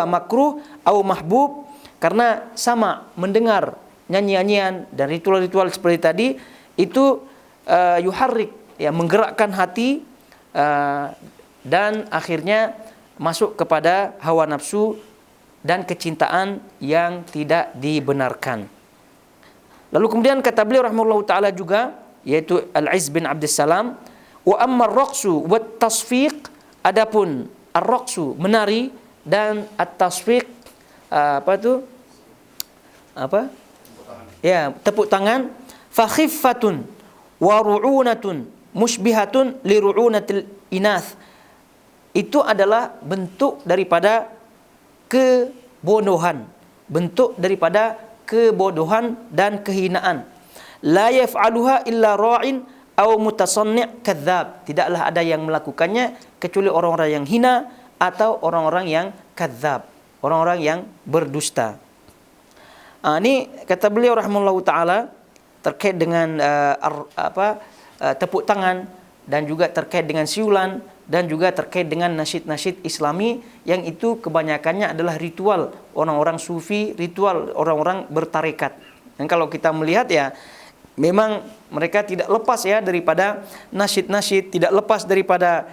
makruh au mahbub, karena sama mendengar nyanyian dan ritual-ritual seperti tadi itu yuharrik, ya, menggerakkan hati dan akhirnya masuk kepada hawa nafsu dan kecintaan yang tidak dibenarkan. Lalu kemudian kata beliau rahimahullahu taala juga, yaitu Al-Izz bin Abdussalam, wa amma ar-raqsu wat tasfiq, adapun ar-raqsu menari dan at-tasfiq tepuk tangan, fa khiffatun wa ru'unatun mushbihatun li ru'unatil inath, itu adalah bentuk daripada kebodohan, dan kehinaan. La yaf'aluha illa ra'in aw mutasanni' kadzdzab, tidaklah ada yang melakukannya kecuali orang-orang yang hina atau orang-orang yang kadzdzab, orang-orang yang berdusta. Ini kata beliau rahimahullahu taala terkait dengan tepuk tangan, dan juga terkait dengan siulan, dan juga terkait dengan nasyid-nasyid Islami yang itu kebanyakannya adalah ritual orang-orang sufi, ritual orang-orang bertarekat. Dan kalau kita melihat, ya, memang mereka tidak lepas, ya, daripada nasyid-nasyid, tidak lepas daripada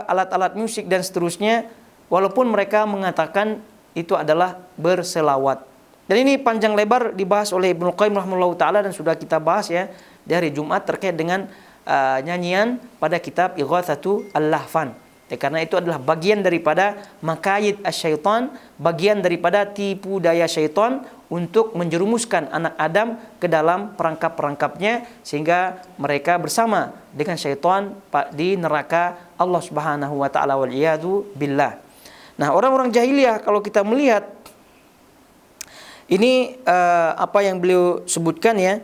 alat-alat musik dan seterusnya, walaupun mereka mengatakan itu adalah berselawat. Dan ini panjang lebar dibahas oleh Ibnu Qayyim rahimahullahu taala, dan sudah kita bahas, ya, di hari Jumat terkait dengan nyanyian pada kitab Ighatsatu Al-Lahfan. Karena itu adalah bagian daripada makayid asyaitan, bagian daripada tipu daya syaitan untuk menjerumuskan anak Adam ke dalam perangkap-perangkapnya, sehingga mereka bersama dengan syaitan di neraka Allah Subhanahu wa taala, wal iyadu billah. Nah, orang-orang jahiliyah kalau kita melihat ini apa yang beliau sebutkan, ya,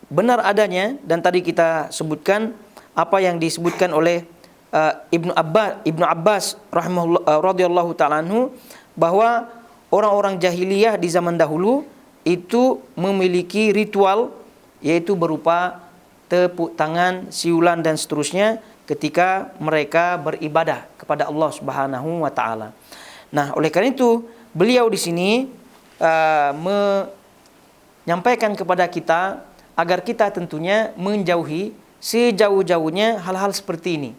benar adanya, dan tadi kita sebutkan apa yang disebutkan oleh Ibnu Abbas radhiyallahu taala anhu, bahwa orang-orang jahiliyah di zaman dahulu itu memiliki ritual, yaitu berupa tepuk tangan, siulan dan seterusnya ketika mereka beribadah kepada Allah Subhanahu wa taala. Nah, oleh karena itu beliau di sini menyampaikan kepada kita agar kita tentunya menjauhi sejauh-jauhnya hal-hal seperti ini.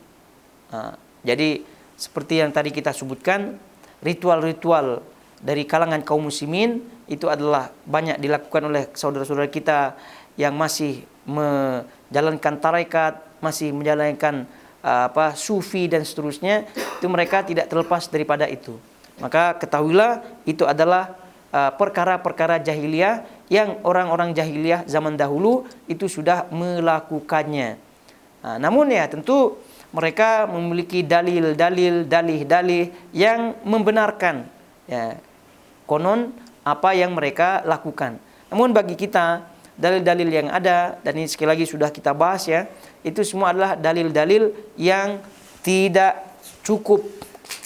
Jadi seperti yang tadi kita sebutkan, ritual-ritual dari kalangan kaum muslimin itu adalah banyak dilakukan oleh saudara-saudara kita yang masih menjalankan tarekat, masih menjalankan sufi dan seterusnya. Itu mereka tidak terlepas daripada itu. Maka ketahuilah itu adalah perkara-perkara jahiliyah yang orang-orang jahiliyah zaman dahulu itu sudah melakukannya. Namun, ya, tentu mereka memiliki dalih-dalih yang membenarkan, ya, konon apa yang mereka lakukan. Namun bagi kita, dalil-dalil yang ada, dan ini sekali lagi sudah kita bahas, ya, itu semua adalah dalil-dalil yang tidak cukup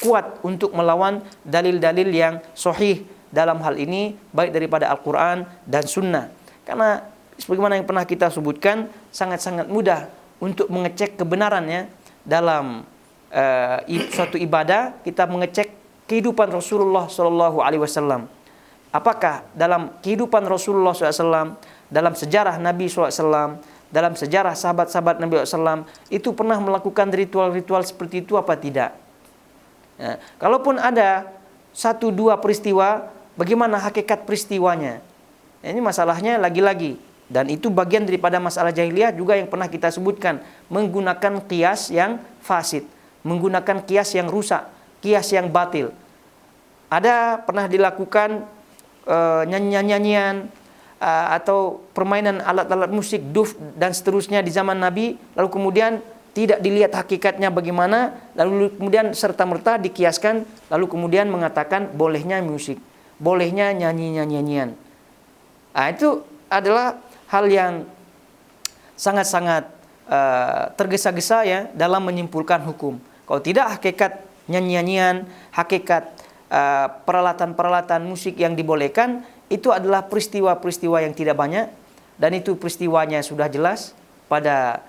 kuat untuk melawan dalil-dalil yang sahih dalam hal ini, baik daripada Al-Quran dan Sunnah. Karena sebagaimana yang pernah kita sebutkan, sangat-sangat mudah untuk mengecek kebenarannya dalam suatu ibadah. Kita mengecek kehidupan Rasulullah SAW. Apakah dalam kehidupan Rasulullah SAW, dalam sejarah Nabi SAW, dalam sejarah sahabat-sahabat Nabi SAW, itu pernah melakukan ritual-ritual seperti itu apa tidak? Ya, kalaupun ada 1-2 peristiwa, bagaimana hakikat peristiwanya? Ini masalahnya lagi-lagi Dan itu bagian daripada masalah jahiliyah juga yang pernah kita sebutkan, menggunakan qiyas yang fasid, menggunakan qiyas yang rusak, qiyas yang batil. Ada pernah dilakukan nyanyian atau permainan alat-alat musik, duf dan seterusnya di zaman Nabi, lalu kemudian tidak dilihat hakikatnya bagaimana, lalu kemudian serta-merta dikiaskan, lalu kemudian mengatakan bolehnya musik, bolehnya nyanyian. Itu adalah hal yang sangat-sangat tergesa-gesa ya dalam menyimpulkan hukum. Kalau tidak, hakikat nyanyian, hakikat peralatan-peralatan musik yang dibolehkan itu adalah peristiwa-peristiwa yang tidak banyak, dan itu peristiwanya sudah jelas pada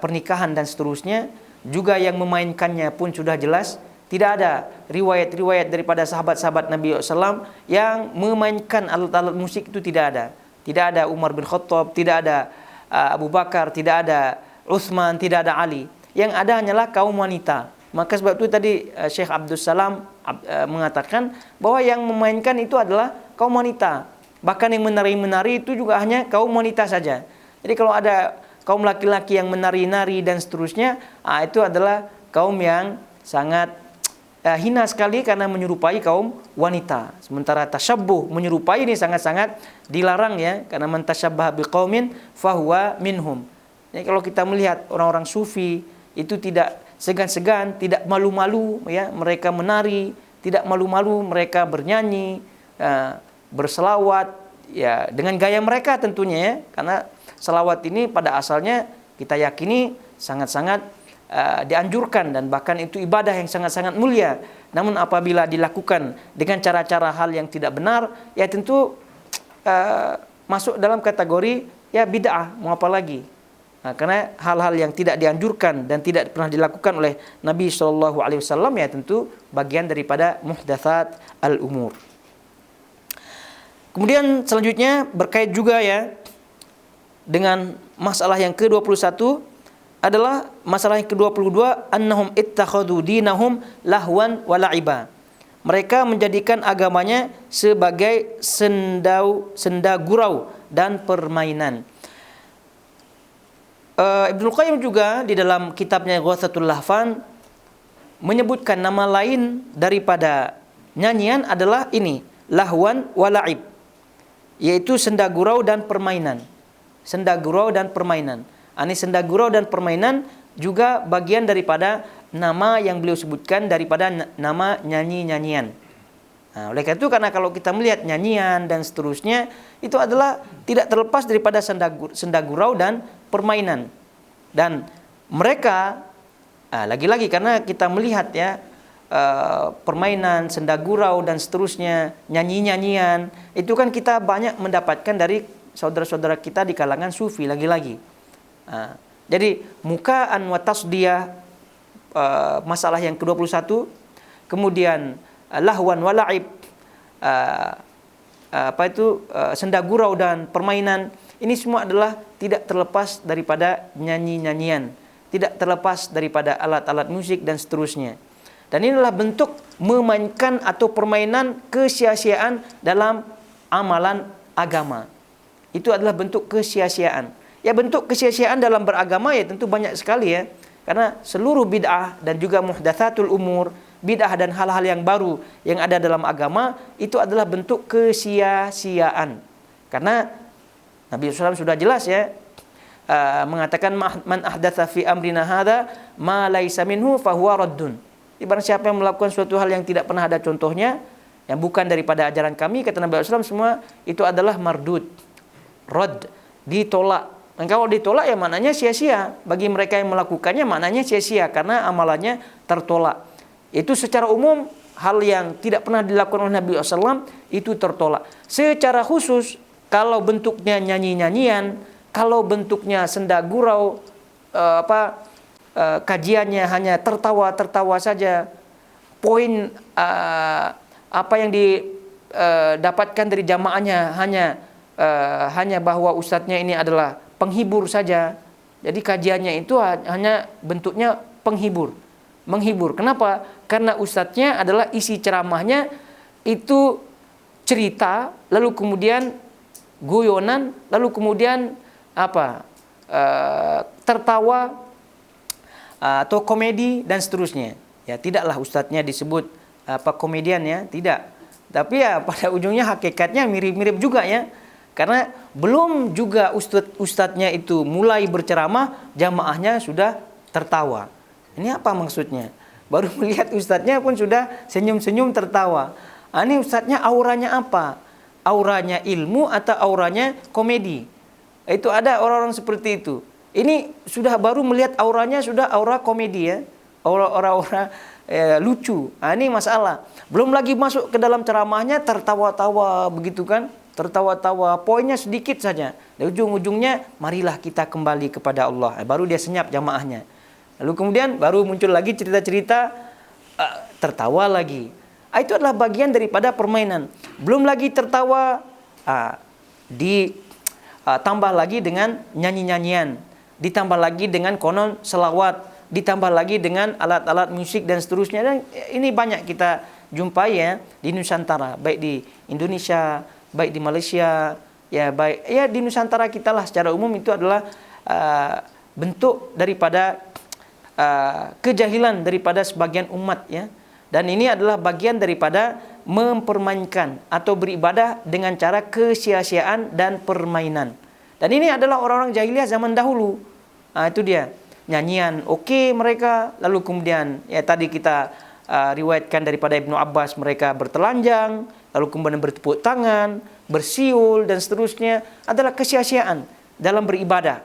pernikahan dan seterusnya. Juga yang memainkannya pun sudah jelas. Tidak ada riwayat-riwayat daripada sahabat-sahabat Nabi SAW yang memainkan alat-alat musik, itu tidak ada. Tidak ada Umar bin Khattab, tidak ada Abu Bakar, tidak ada Utsman, tidak ada Ali. Yang ada hanyalah kaum wanita. Maka sebab itu tadi Syekh Abdul Salam mengatakan bahwa yang memainkan itu adalah kaum wanita. Bahkan yang menari-menari itu juga hanya kaum wanita saja. Jadi kalau ada kaum laki-laki yang menari-nari dan seterusnya, itu adalah kaum yang sangat hina sekali karena menyerupai kaum wanita. Sementara tasyabbuh, menyerupai, ini sangat-sangat dilarang ya, karena man tasyabbaha biqaumin fahuwa minhum. Jadi kalau kita melihat orang-orang sufi itu tidak segan-segan, tidak malu-malu ya mereka menari, tidak malu-malu mereka bernyanyi, berselawat ya dengan gaya mereka tentunya ya, karena selawat ini pada asalnya kita yakini sangat-sangat dianjurkan dan bahkan itu ibadah yang sangat-sangat mulia. Namun apabila dilakukan dengan cara-cara hal yang tidak benar, ya tentu masuk dalam kategori ya bid'ah, mau apa lagi. Karena hal-hal yang tidak dianjurkan dan tidak pernah dilakukan oleh Nabi SAW ya tentu bagian daripada muhdatsat al-umur. Kemudian selanjutnya berkait juga ya dengan masalah yang ke-21 adalah masalah yang ke-22, annahum ittakhadhu dinahum lahwan wa la'iba. Mereka menjadikan agamanya sebagai senda gurau dan permainan. Ibnu Qayyim juga di dalam kitabnya Ghathatul Lahfan menyebutkan nama lain daripada nyanyian adalah ini, lahwan wa la'ib, yaitu senda gurau dan permainan. Senda gurau dan permainan. Senda gurau dan permainan juga bagian daripada nama yang beliau sebutkan daripada nama nyanyi-nyanyian. Oleh karena itu, karena kalau kita melihat nyanyian dan seterusnya, itu adalah tidak terlepas daripada senda gurau dan permainan. Dan mereka, lagi-lagi karena kita melihat ya, permainan, senda gurau dan seterusnya, nyanyi-nyanyian, itu kan kita banyak mendapatkan dari saudara-saudara kita di kalangan sufi lagi-lagi. Jadi mukaan wa tasdiyah, masalah yang ke-21, kemudian lahwan wa la'ib, senda gurau dan permainan, ini semua adalah tidak terlepas daripada nyanyi-nyanyian, tidak terlepas daripada alat-alat musik dan seterusnya. Dan inilah bentuk memainkan atau permainan kesia-siaan dalam amalan agama. Itu adalah bentuk kesia-siaan. Ya, bentuk kesia-siaan dalam beragama ya tentu banyak sekali ya. Karena seluruh bid'ah dan juga muhdatsatul umur, bid'ah dan hal-hal yang baru yang ada dalam agama, itu adalah bentuk kesia-siaan. Karena Nabi SAW sudah jelas ya, mengatakan man ahdatsa fi amrina hadza ma laisa minhu fahuwa raddun. Barang siapa yang melakukan suatu hal yang tidak pernah ada contohnya, yang bukan daripada ajaran kami, kata Nabi SAW, semua itu adalah mardud, rad, ditolak. Dan kalau ditolak ya maknanya sia-sia. Bagi mereka yang melakukannya maknanya sia-sia karena amalannya tertolak. Itu secara umum hal yang tidak pernah dilakukan oleh Nabi SAW itu tertolak. Secara khusus kalau bentuknya nyanyi-nyanyian, kalau bentuknya senda gurau, kajiannya hanya tertawa-tertawa saja, poin apa yang didapatkan dari jamaahnya hanya bahwa ustadznya ini adalah penghibur saja. Jadi kajiannya itu hanya bentuknya menghibur. Kenapa? Karena ustadznya adalah isi ceramahnya itu cerita, lalu kemudian guyonan, lalu kemudian tertawa atau komedi dan seterusnya. Ya, tidaklah ustadznya disebut komedian ya, tidak. Tapi ya pada ujungnya hakikatnya mirip-mirip juga ya. Karena belum juga ustadznya itu mulai berceramah, jamaahnya sudah tertawa. Ini apa maksudnya? Baru melihat ustadznya pun sudah senyum-senyum tertawa. Ini ustadznya auranya apa? Auranya ilmu atau auranya komedi? Itu ada orang-orang seperti itu. Ini sudah baru melihat auranya sudah aura komedi ya. Aura-aura lucu. Ini masalah. Belum lagi masuk ke dalam ceramahnya tertawa-tawa begitu kan? Tertawa-tawa, poinnya sedikit saja. Dan ujung-ujungnya marilah kita kembali kepada Allah. Baru dia senyap jamaahnya. Lalu kemudian baru muncul lagi cerita-cerita, tertawa lagi. Itu adalah bagian daripada permainan. Belum lagi tertawa, ditambah lagi dengan nyanyi-nyanyian, ditambah lagi dengan konon selawat, ditambah lagi dengan alat-alat musik dan seterusnya. Dan ini banyak kita jumpai ya di Nusantara, baik di Indonesia, baik di Malaysia, ya baik ya di Nusantara kita lah secara umum. Itu adalah bentuk daripada kejahilan daripada sebagian umat ya. Dan ini adalah bagian daripada mempermainkan atau beribadah dengan cara kesia-siaan dan permainan. Dan ini adalah orang-orang jahiliyah zaman dahulu. Itu dia. Nyanyian oke mereka, lalu kemudian ya tadi kita riwayatkan daripada Ibnu Abbas, mereka bertelanjang, lalu kemudian bertepuk tangan, bersiul dan seterusnya, adalah kesia-siaan dalam beribadah.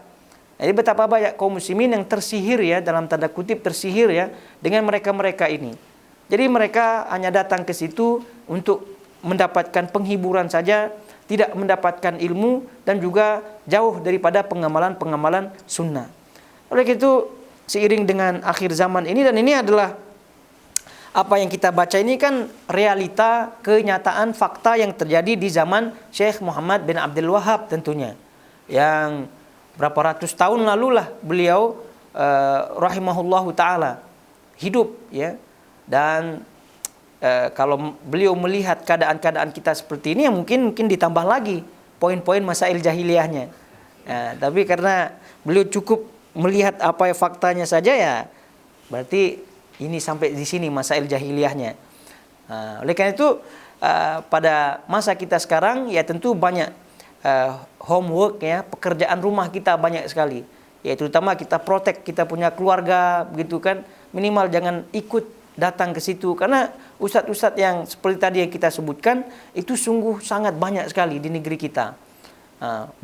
Jadi betapa banyak kaum muslimin yang tersihir ya, dalam tanda kutip tersihir ya, dengan mereka-mereka ini. Jadi mereka hanya datang ke situ untuk mendapatkan penghiburan saja, tidak mendapatkan ilmu dan juga jauh daripada pengamalan-pengamalan sunnah. Oleh itu seiring dengan akhir zaman ini, dan ini adalah apa yang kita baca ini kan realita, kenyataan, fakta yang terjadi di zaman Syekh Muhammad bin Abdul Wahhab tentunya. Yang berapa ratus tahun lalu lah beliau rahimahullahu ta'ala hidup ya. Dan kalau beliau melihat keadaan-keadaan kita seperti ini, ya mungkin ditambah lagi poin-poin masail jahiliyahnya. Tapi karena beliau cukup melihat apa faktanya saja ya, berarti ini sampai di sini masail jahiliyahnya. Oleh karena itu pada masa kita sekarang ya tentu banyak homework ya, pekerjaan rumah kita banyak sekali. Ya terutama kita protect kita punya keluarga begitu kan, minimal jangan ikut datang ke situ, karena ustadz-ustadz yang seperti tadi yang kita sebutkan itu sungguh sangat banyak sekali di negeri kita.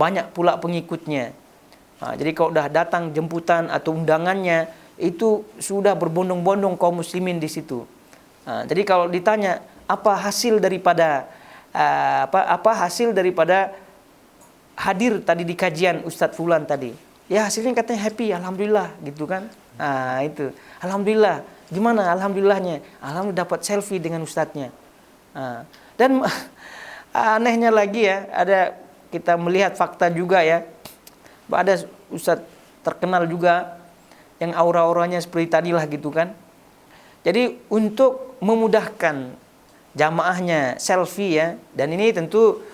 Banyak pula pengikutnya. Jadi kalau udah datang jemputan atau undangannya itu sudah berbondong-bondong kaum muslimin di situ. Jadi kalau ditanya apa hasil daripada hasil daripada hadir tadi di kajian Ustadz Fulan tadi, ya hasilnya katanya happy, alhamdulillah gitu kan. Itu alhamdulillah. Gimana alhamdulillahnya? Alhamdulillah dapat selfie dengan ustadznya. Dan anehnya lagi ya, ada kita melihat fakta juga ya, ada ustadz terkenal juga yang aura-auranya seperti tadilah gitu kan. Jadi untuk memudahkan jamaahnya selfie ya, dan ini tentu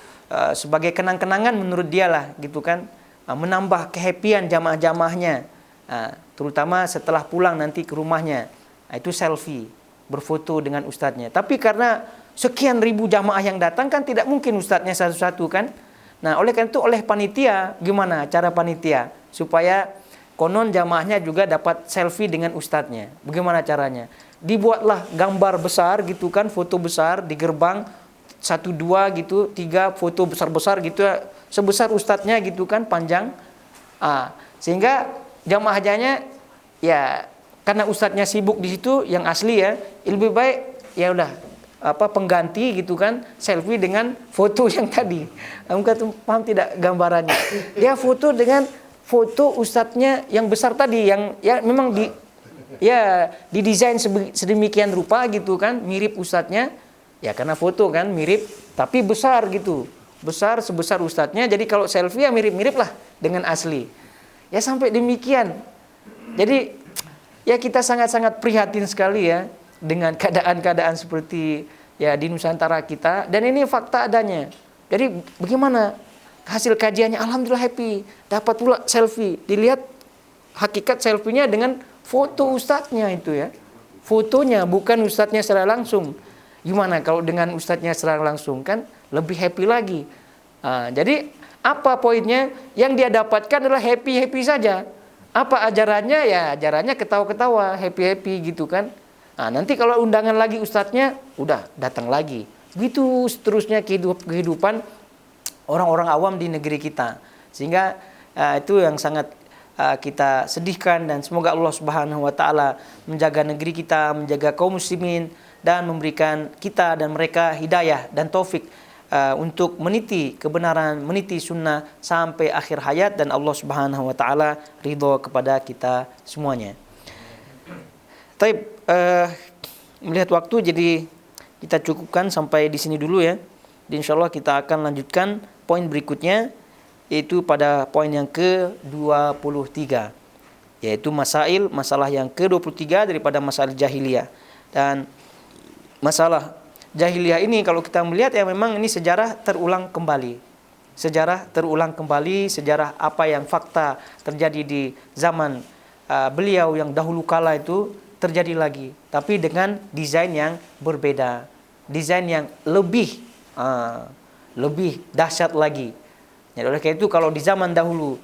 sebagai kenang-kenangan menurut dia lah gitu kan, menambah kehappian jamaah-jamaahnya, terutama setelah pulang nanti ke rumahnya. Itu selfie, berfoto dengan ustadznya. Tapi karena sekian ribu jamaah yang datang kan tidak mungkin ustadznya satu-satu kan. Nah oleh karena itu oleh panitia, gimana cara panitia supaya konon jamaahnya juga dapat selfie dengan ustadznya? Bagaimana caranya? Dibuatlah gambar besar gitu kan, foto besar di gerbang, 1, 2 gitu, 3 foto besar-besar gitu, sebesar ustadznya gitu kan, panjang. Sehingga jamaahnya ya, karena ustadznya sibuk di situ yang asli ya, lebih baik ya udah pengganti gitu kan, selfie dengan foto yang tadi. Kamu paham tidak gambarannya? Ya foto dengan foto ustadznya yang besar tadi, yang ya memang didesain sedemikian rupa gitu kan, mirip ustadznya. Ya karena foto kan mirip, tapi besar gitu, besar sebesar ustadznya. Jadi kalau selfie ya mirip-mirip lah dengan asli. Ya sampai demikian. Jadi ya kita sangat-sangat prihatin sekali ya dengan keadaan-keadaan seperti ya di Nusantara kita, dan ini fakta adanya. Jadi bagaimana hasil kajiannya alhamdulillah happy, dapat pula selfie. Dilihat hakikat selfie-nya dengan foto ustadznya itu ya. Fotonya bukan ustadznya secara langsung. Gimana kalau dengan ustadznya secara langsung, kan lebih happy lagi. Jadi apa poinnya? Yang dia dapatkan adalah happy-happy saja. Apa ajarannya? Ya ajarannya ketawa-ketawa, happy-happy gitu kan. Nanti kalau undangan lagi ustadznya, udah datang lagi. Gitu seterusnya kehidupan orang-orang awam di negeri kita. Sehingga itu yang sangat kita sedihkan, dan semoga Allah Subhanahu wa taala menjaga negeri kita, menjaga kaum muslimin, dan memberikan kita dan mereka hidayah dan taufik untuk meniti kebenaran, meniti sunnah sampai akhir hayat, dan Allah Subhanahu wa taala ridho kepada kita semuanya. Taib, melihat waktu, jadi kita cukupkan sampai di sini dulu ya. Insyaallah kita akan lanjutkan poin berikutnya, yaitu pada poin yang ke-23, yaitu masalah yang ke-23 daripada masalah jahiliyah. Dan masalah jahiliyah ini kalau kita melihat ya memang ini sejarah terulang kembali. Sejarah apa yang fakta terjadi di zaman beliau yang dahulu kala itu terjadi lagi, tapi dengan desain yang berbeda, desain yang lebih dahsyat lagi. Jadi oleh karena itu kalau di zaman dahulu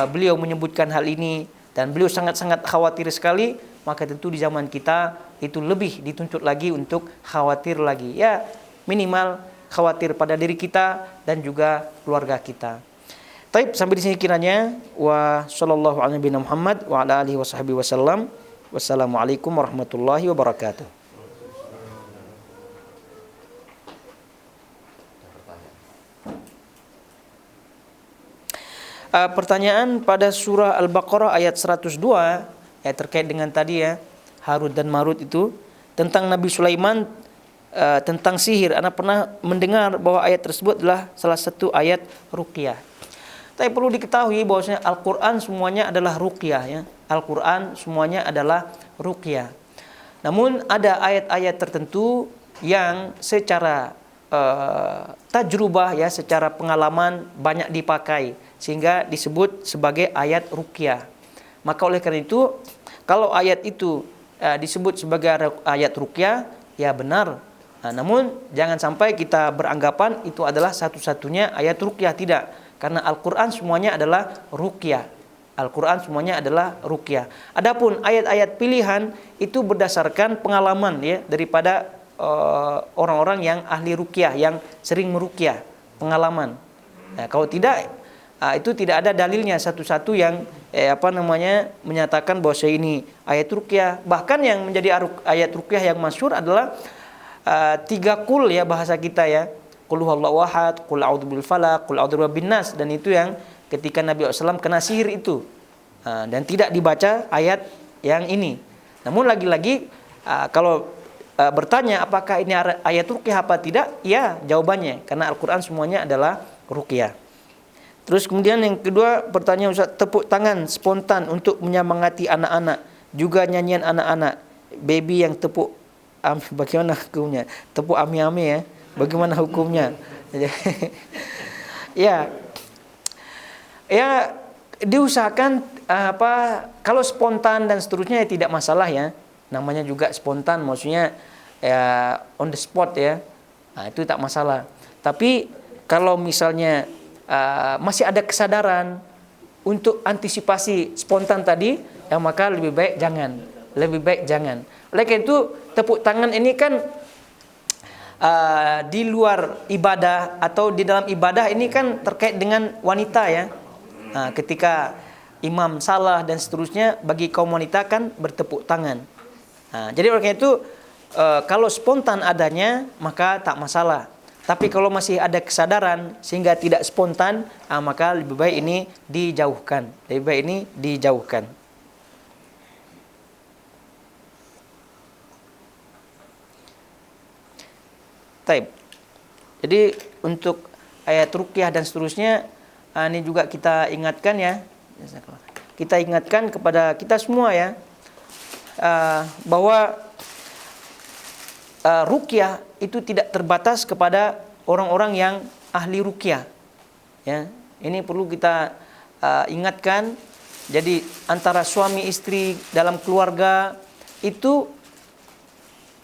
beliau menyebutkan hal ini dan beliau sangat-sangat khawatir sekali, maka tentu di zaman kita itu lebih dituntut lagi untuk khawatir lagi. Ya, minimal khawatir pada diri kita dan juga keluarga kita. Taib, sampai di sini kiranya. Wa sallallahu ala nabiyina Muhammad wa ala alihi washabihi wasallam. Wassalamualaikum warahmatullahi wabarakatuh. Pertanyaan pada surah Al-Baqarah ayat 102 ya, terkait dengan tadi ya, Harut dan Marut itu tentang Nabi Sulaiman, tentang sihir. Anda pernah mendengar bahwa ayat tersebut adalah salah satu ayat ruqyah. Tapi perlu diketahui bahwasanya Al-Qur'an semuanya adalah ruqyah ya. Al-Qur'an semuanya adalah ruqyah. Namun ada ayat-ayat tertentu yang secara tajrubah ya, secara pengalaman banyak dipakai sehingga disebut sebagai ayat ruqyah. Maka oleh karena itu kalau ayat itu disebut sebagai ayat ruqyah, ya benar. Namun jangan sampai kita beranggapan itu adalah satu-satunya ayat ruqyah, tidak. Karena Al-Qur'an semuanya adalah ruqyah. Al-Qur'an semuanya adalah ruqyah. Adapun ayat-ayat pilihan itu berdasarkan pengalaman ya daripada orang-orang yang ahli ruqyah, yang sering meruqyah, pengalaman. Kalau tidak, itu tidak ada dalilnya satu-satu yang menyatakan bahwa ini ayat ruqyah. Bahkan yang menjadi ayat ruqyah yang masyhur adalah 3 qul ya, bahasa kita ya. Qul huwallahu ahad, qul a'udzu bil falaq, qul a'udzu birabbin nas, dan itu yang ketika Nabi SAW kena sihir itu. Dan tidak dibaca ayat yang ini. Namun lagi-lagi kalau bertanya apakah ini ayat ruqyah apa tidak? Ya, jawabannya karena Al-Qur'an semuanya adalah ruqyah. Terus kemudian yang kedua, pertanyaan Ustaz, tepuk tangan spontan untuk menyemangati anak-anak, juga nyanyian anak-anak, baby yang tepuk bagaimana hukumnya? Tepuk ami-ami ya. Bagaimana hukumnya? Ya. Ya, diusahakan kalau spontan dan seterusnya ya tidak masalah ya. Namanya juga spontan, maksudnya ya on the spot ya. Itu tak masalah. Tapi kalau misalnya masih ada kesadaran untuk antisipasi spontan tadi, ya maka lebih baik jangan. Oleh karena itu tepuk tangan ini kan di luar ibadah atau di dalam ibadah ini kan terkait dengan wanita ya. Ketika imam salah dan seterusnya, bagi kaum wanita kan bertepuk tangan. Jadi oleh karena itu kalau spontan adanya maka tak masalah. Tapi kalau masih ada kesadaran sehingga tidak spontan, maka lebih baik ini dijauhkan. Taib. Jadi untuk ayat ruqyah dan seterusnya, ini juga kita ingatkan ya. Kita ingatkan kepada kita semua ya, bahwa ruqyah itu tidak terbatas kepada orang-orang yang ahli ruqyah. Ya, Ini perlu kita ingatkan. Jadi antara suami istri dalam keluarga itu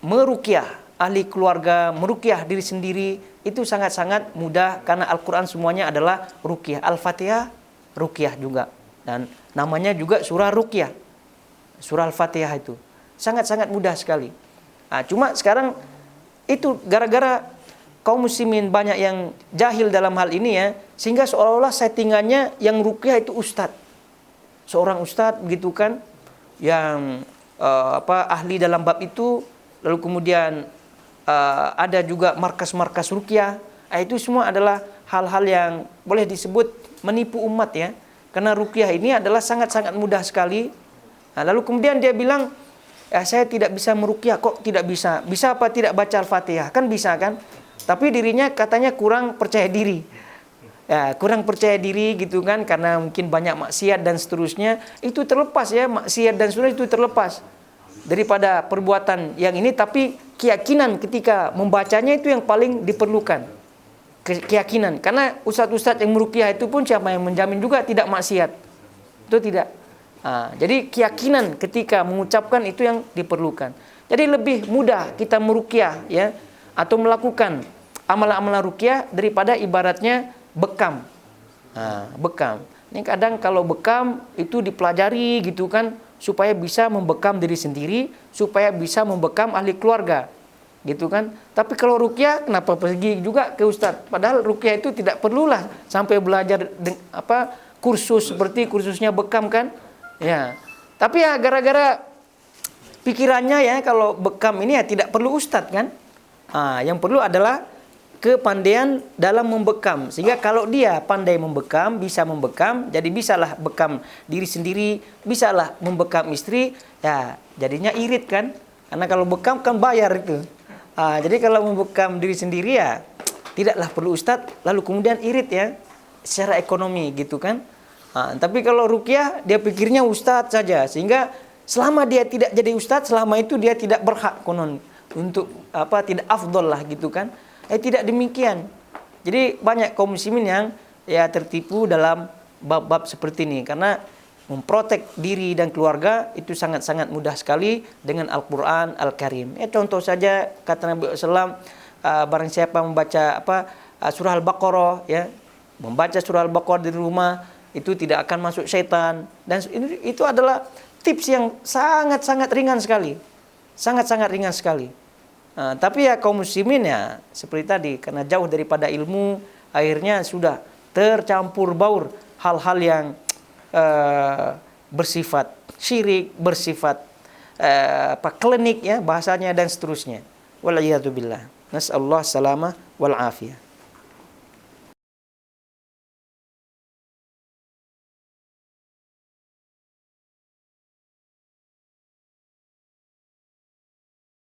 meruqyah, ahli keluarga meruqyah diri sendiri itu sangat-sangat mudah karena Al-Quran semuanya adalah ruqyah. Al-Fatihah ruqyah juga, dan namanya juga surah ruqyah. Surah Al-Fatihah itu sangat-sangat mudah sekali. Nah, cuma sekarang itu gara-gara kaum muslimin banyak yang jahil dalam hal ini ya, sehingga seolah-olah settingannya yang ruqyah itu ustadz. Seorang ustadz begitu kan, yang ahli dalam bab itu, lalu kemudian ada juga markas-markas ruqyah. Itu semua adalah hal-hal yang boleh disebut menipu umat ya, karena ruqyah ini adalah sangat-sangat mudah sekali. Nah, lalu kemudian dia bilang, saya tidak bisa meruqyah. Kok tidak bisa? Bisa apa tidak baca Al-Fatihah? Kan bisa kan? Tapi dirinya katanya kurang percaya diri. Ya, kurang percaya diri gitu kan, karena mungkin banyak maksiat dan seterusnya. Itu terlepas ya, maksiat dan seterusnya itu terlepas daripada perbuatan yang ini, tapi keyakinan ketika membacanya itu yang paling diperlukan. Keyakinan, karena ustadz-ustadz yang meruqyah itu pun siapa yang menjamin juga tidak maksiat? Itu tidak. Jadi keyakinan ketika mengucapkan itu yang diperlukan. Jadi lebih mudah kita meruqyah ya, atau melakukan amalan-amalan ruqyah daripada ibaratnya bekam. Bekam. Ini kadang kalau bekam itu dipelajari gitu kan, supaya bisa membekam diri sendiri, supaya bisa membekam ahli keluarga. Gitu kan. Tapi kalau ruqyah kenapa pergi juga ke ustadz? Padahal ruqyah itu tidak perlulah sampai belajar kursus seperti kursusnya bekam kan? Ya. Tapi ya gara-gara pikirannya ya kalau bekam ini ya tidak perlu ustadz kan? Yang perlu adalah kepandaian dalam membekam, sehingga kalau dia pandai membekam, bisa membekam, jadi bisalah bekam diri sendiri, bisalah membekam istri, ya jadinya irit kan, karena kalau bekam kan bayar itu. Jadi kalau membekam diri sendiri ya tidaklah perlu ustadz, lalu kemudian irit ya secara ekonomi gitu kan. Tapi kalau ruqyah dia pikirnya ustadz saja, sehingga selama dia tidak jadi ustadz, selama itu dia tidak berhak konon untuk tidak afdol lah gitu kan. Tidak demikian. Jadi banyak kaum muslimin yang ya tertipu dalam bab-bab seperti ini, karena memprotek diri dan keluarga itu sangat-sangat mudah sekali dengan Al-Quran Al-Karim. Contoh saja kata Nabi SAW, barang siapa membaca surah Al-Baqarah ya, membaca surah Al-Baqarah di rumah itu tidak akan masuk syaitan, dan itu adalah tips yang sangat-sangat ringan sekali, sangat-sangat ringan sekali. Tapi ya kaum muslimin ya seperti tadi, karena jauh daripada ilmu, akhirnya sudah tercampur baur hal-hal yang bersifat syirik, bersifat klinik ya bahasanya dan seterusnya. Waliyadzubillah. Nas'allahu salamah wal afiyah.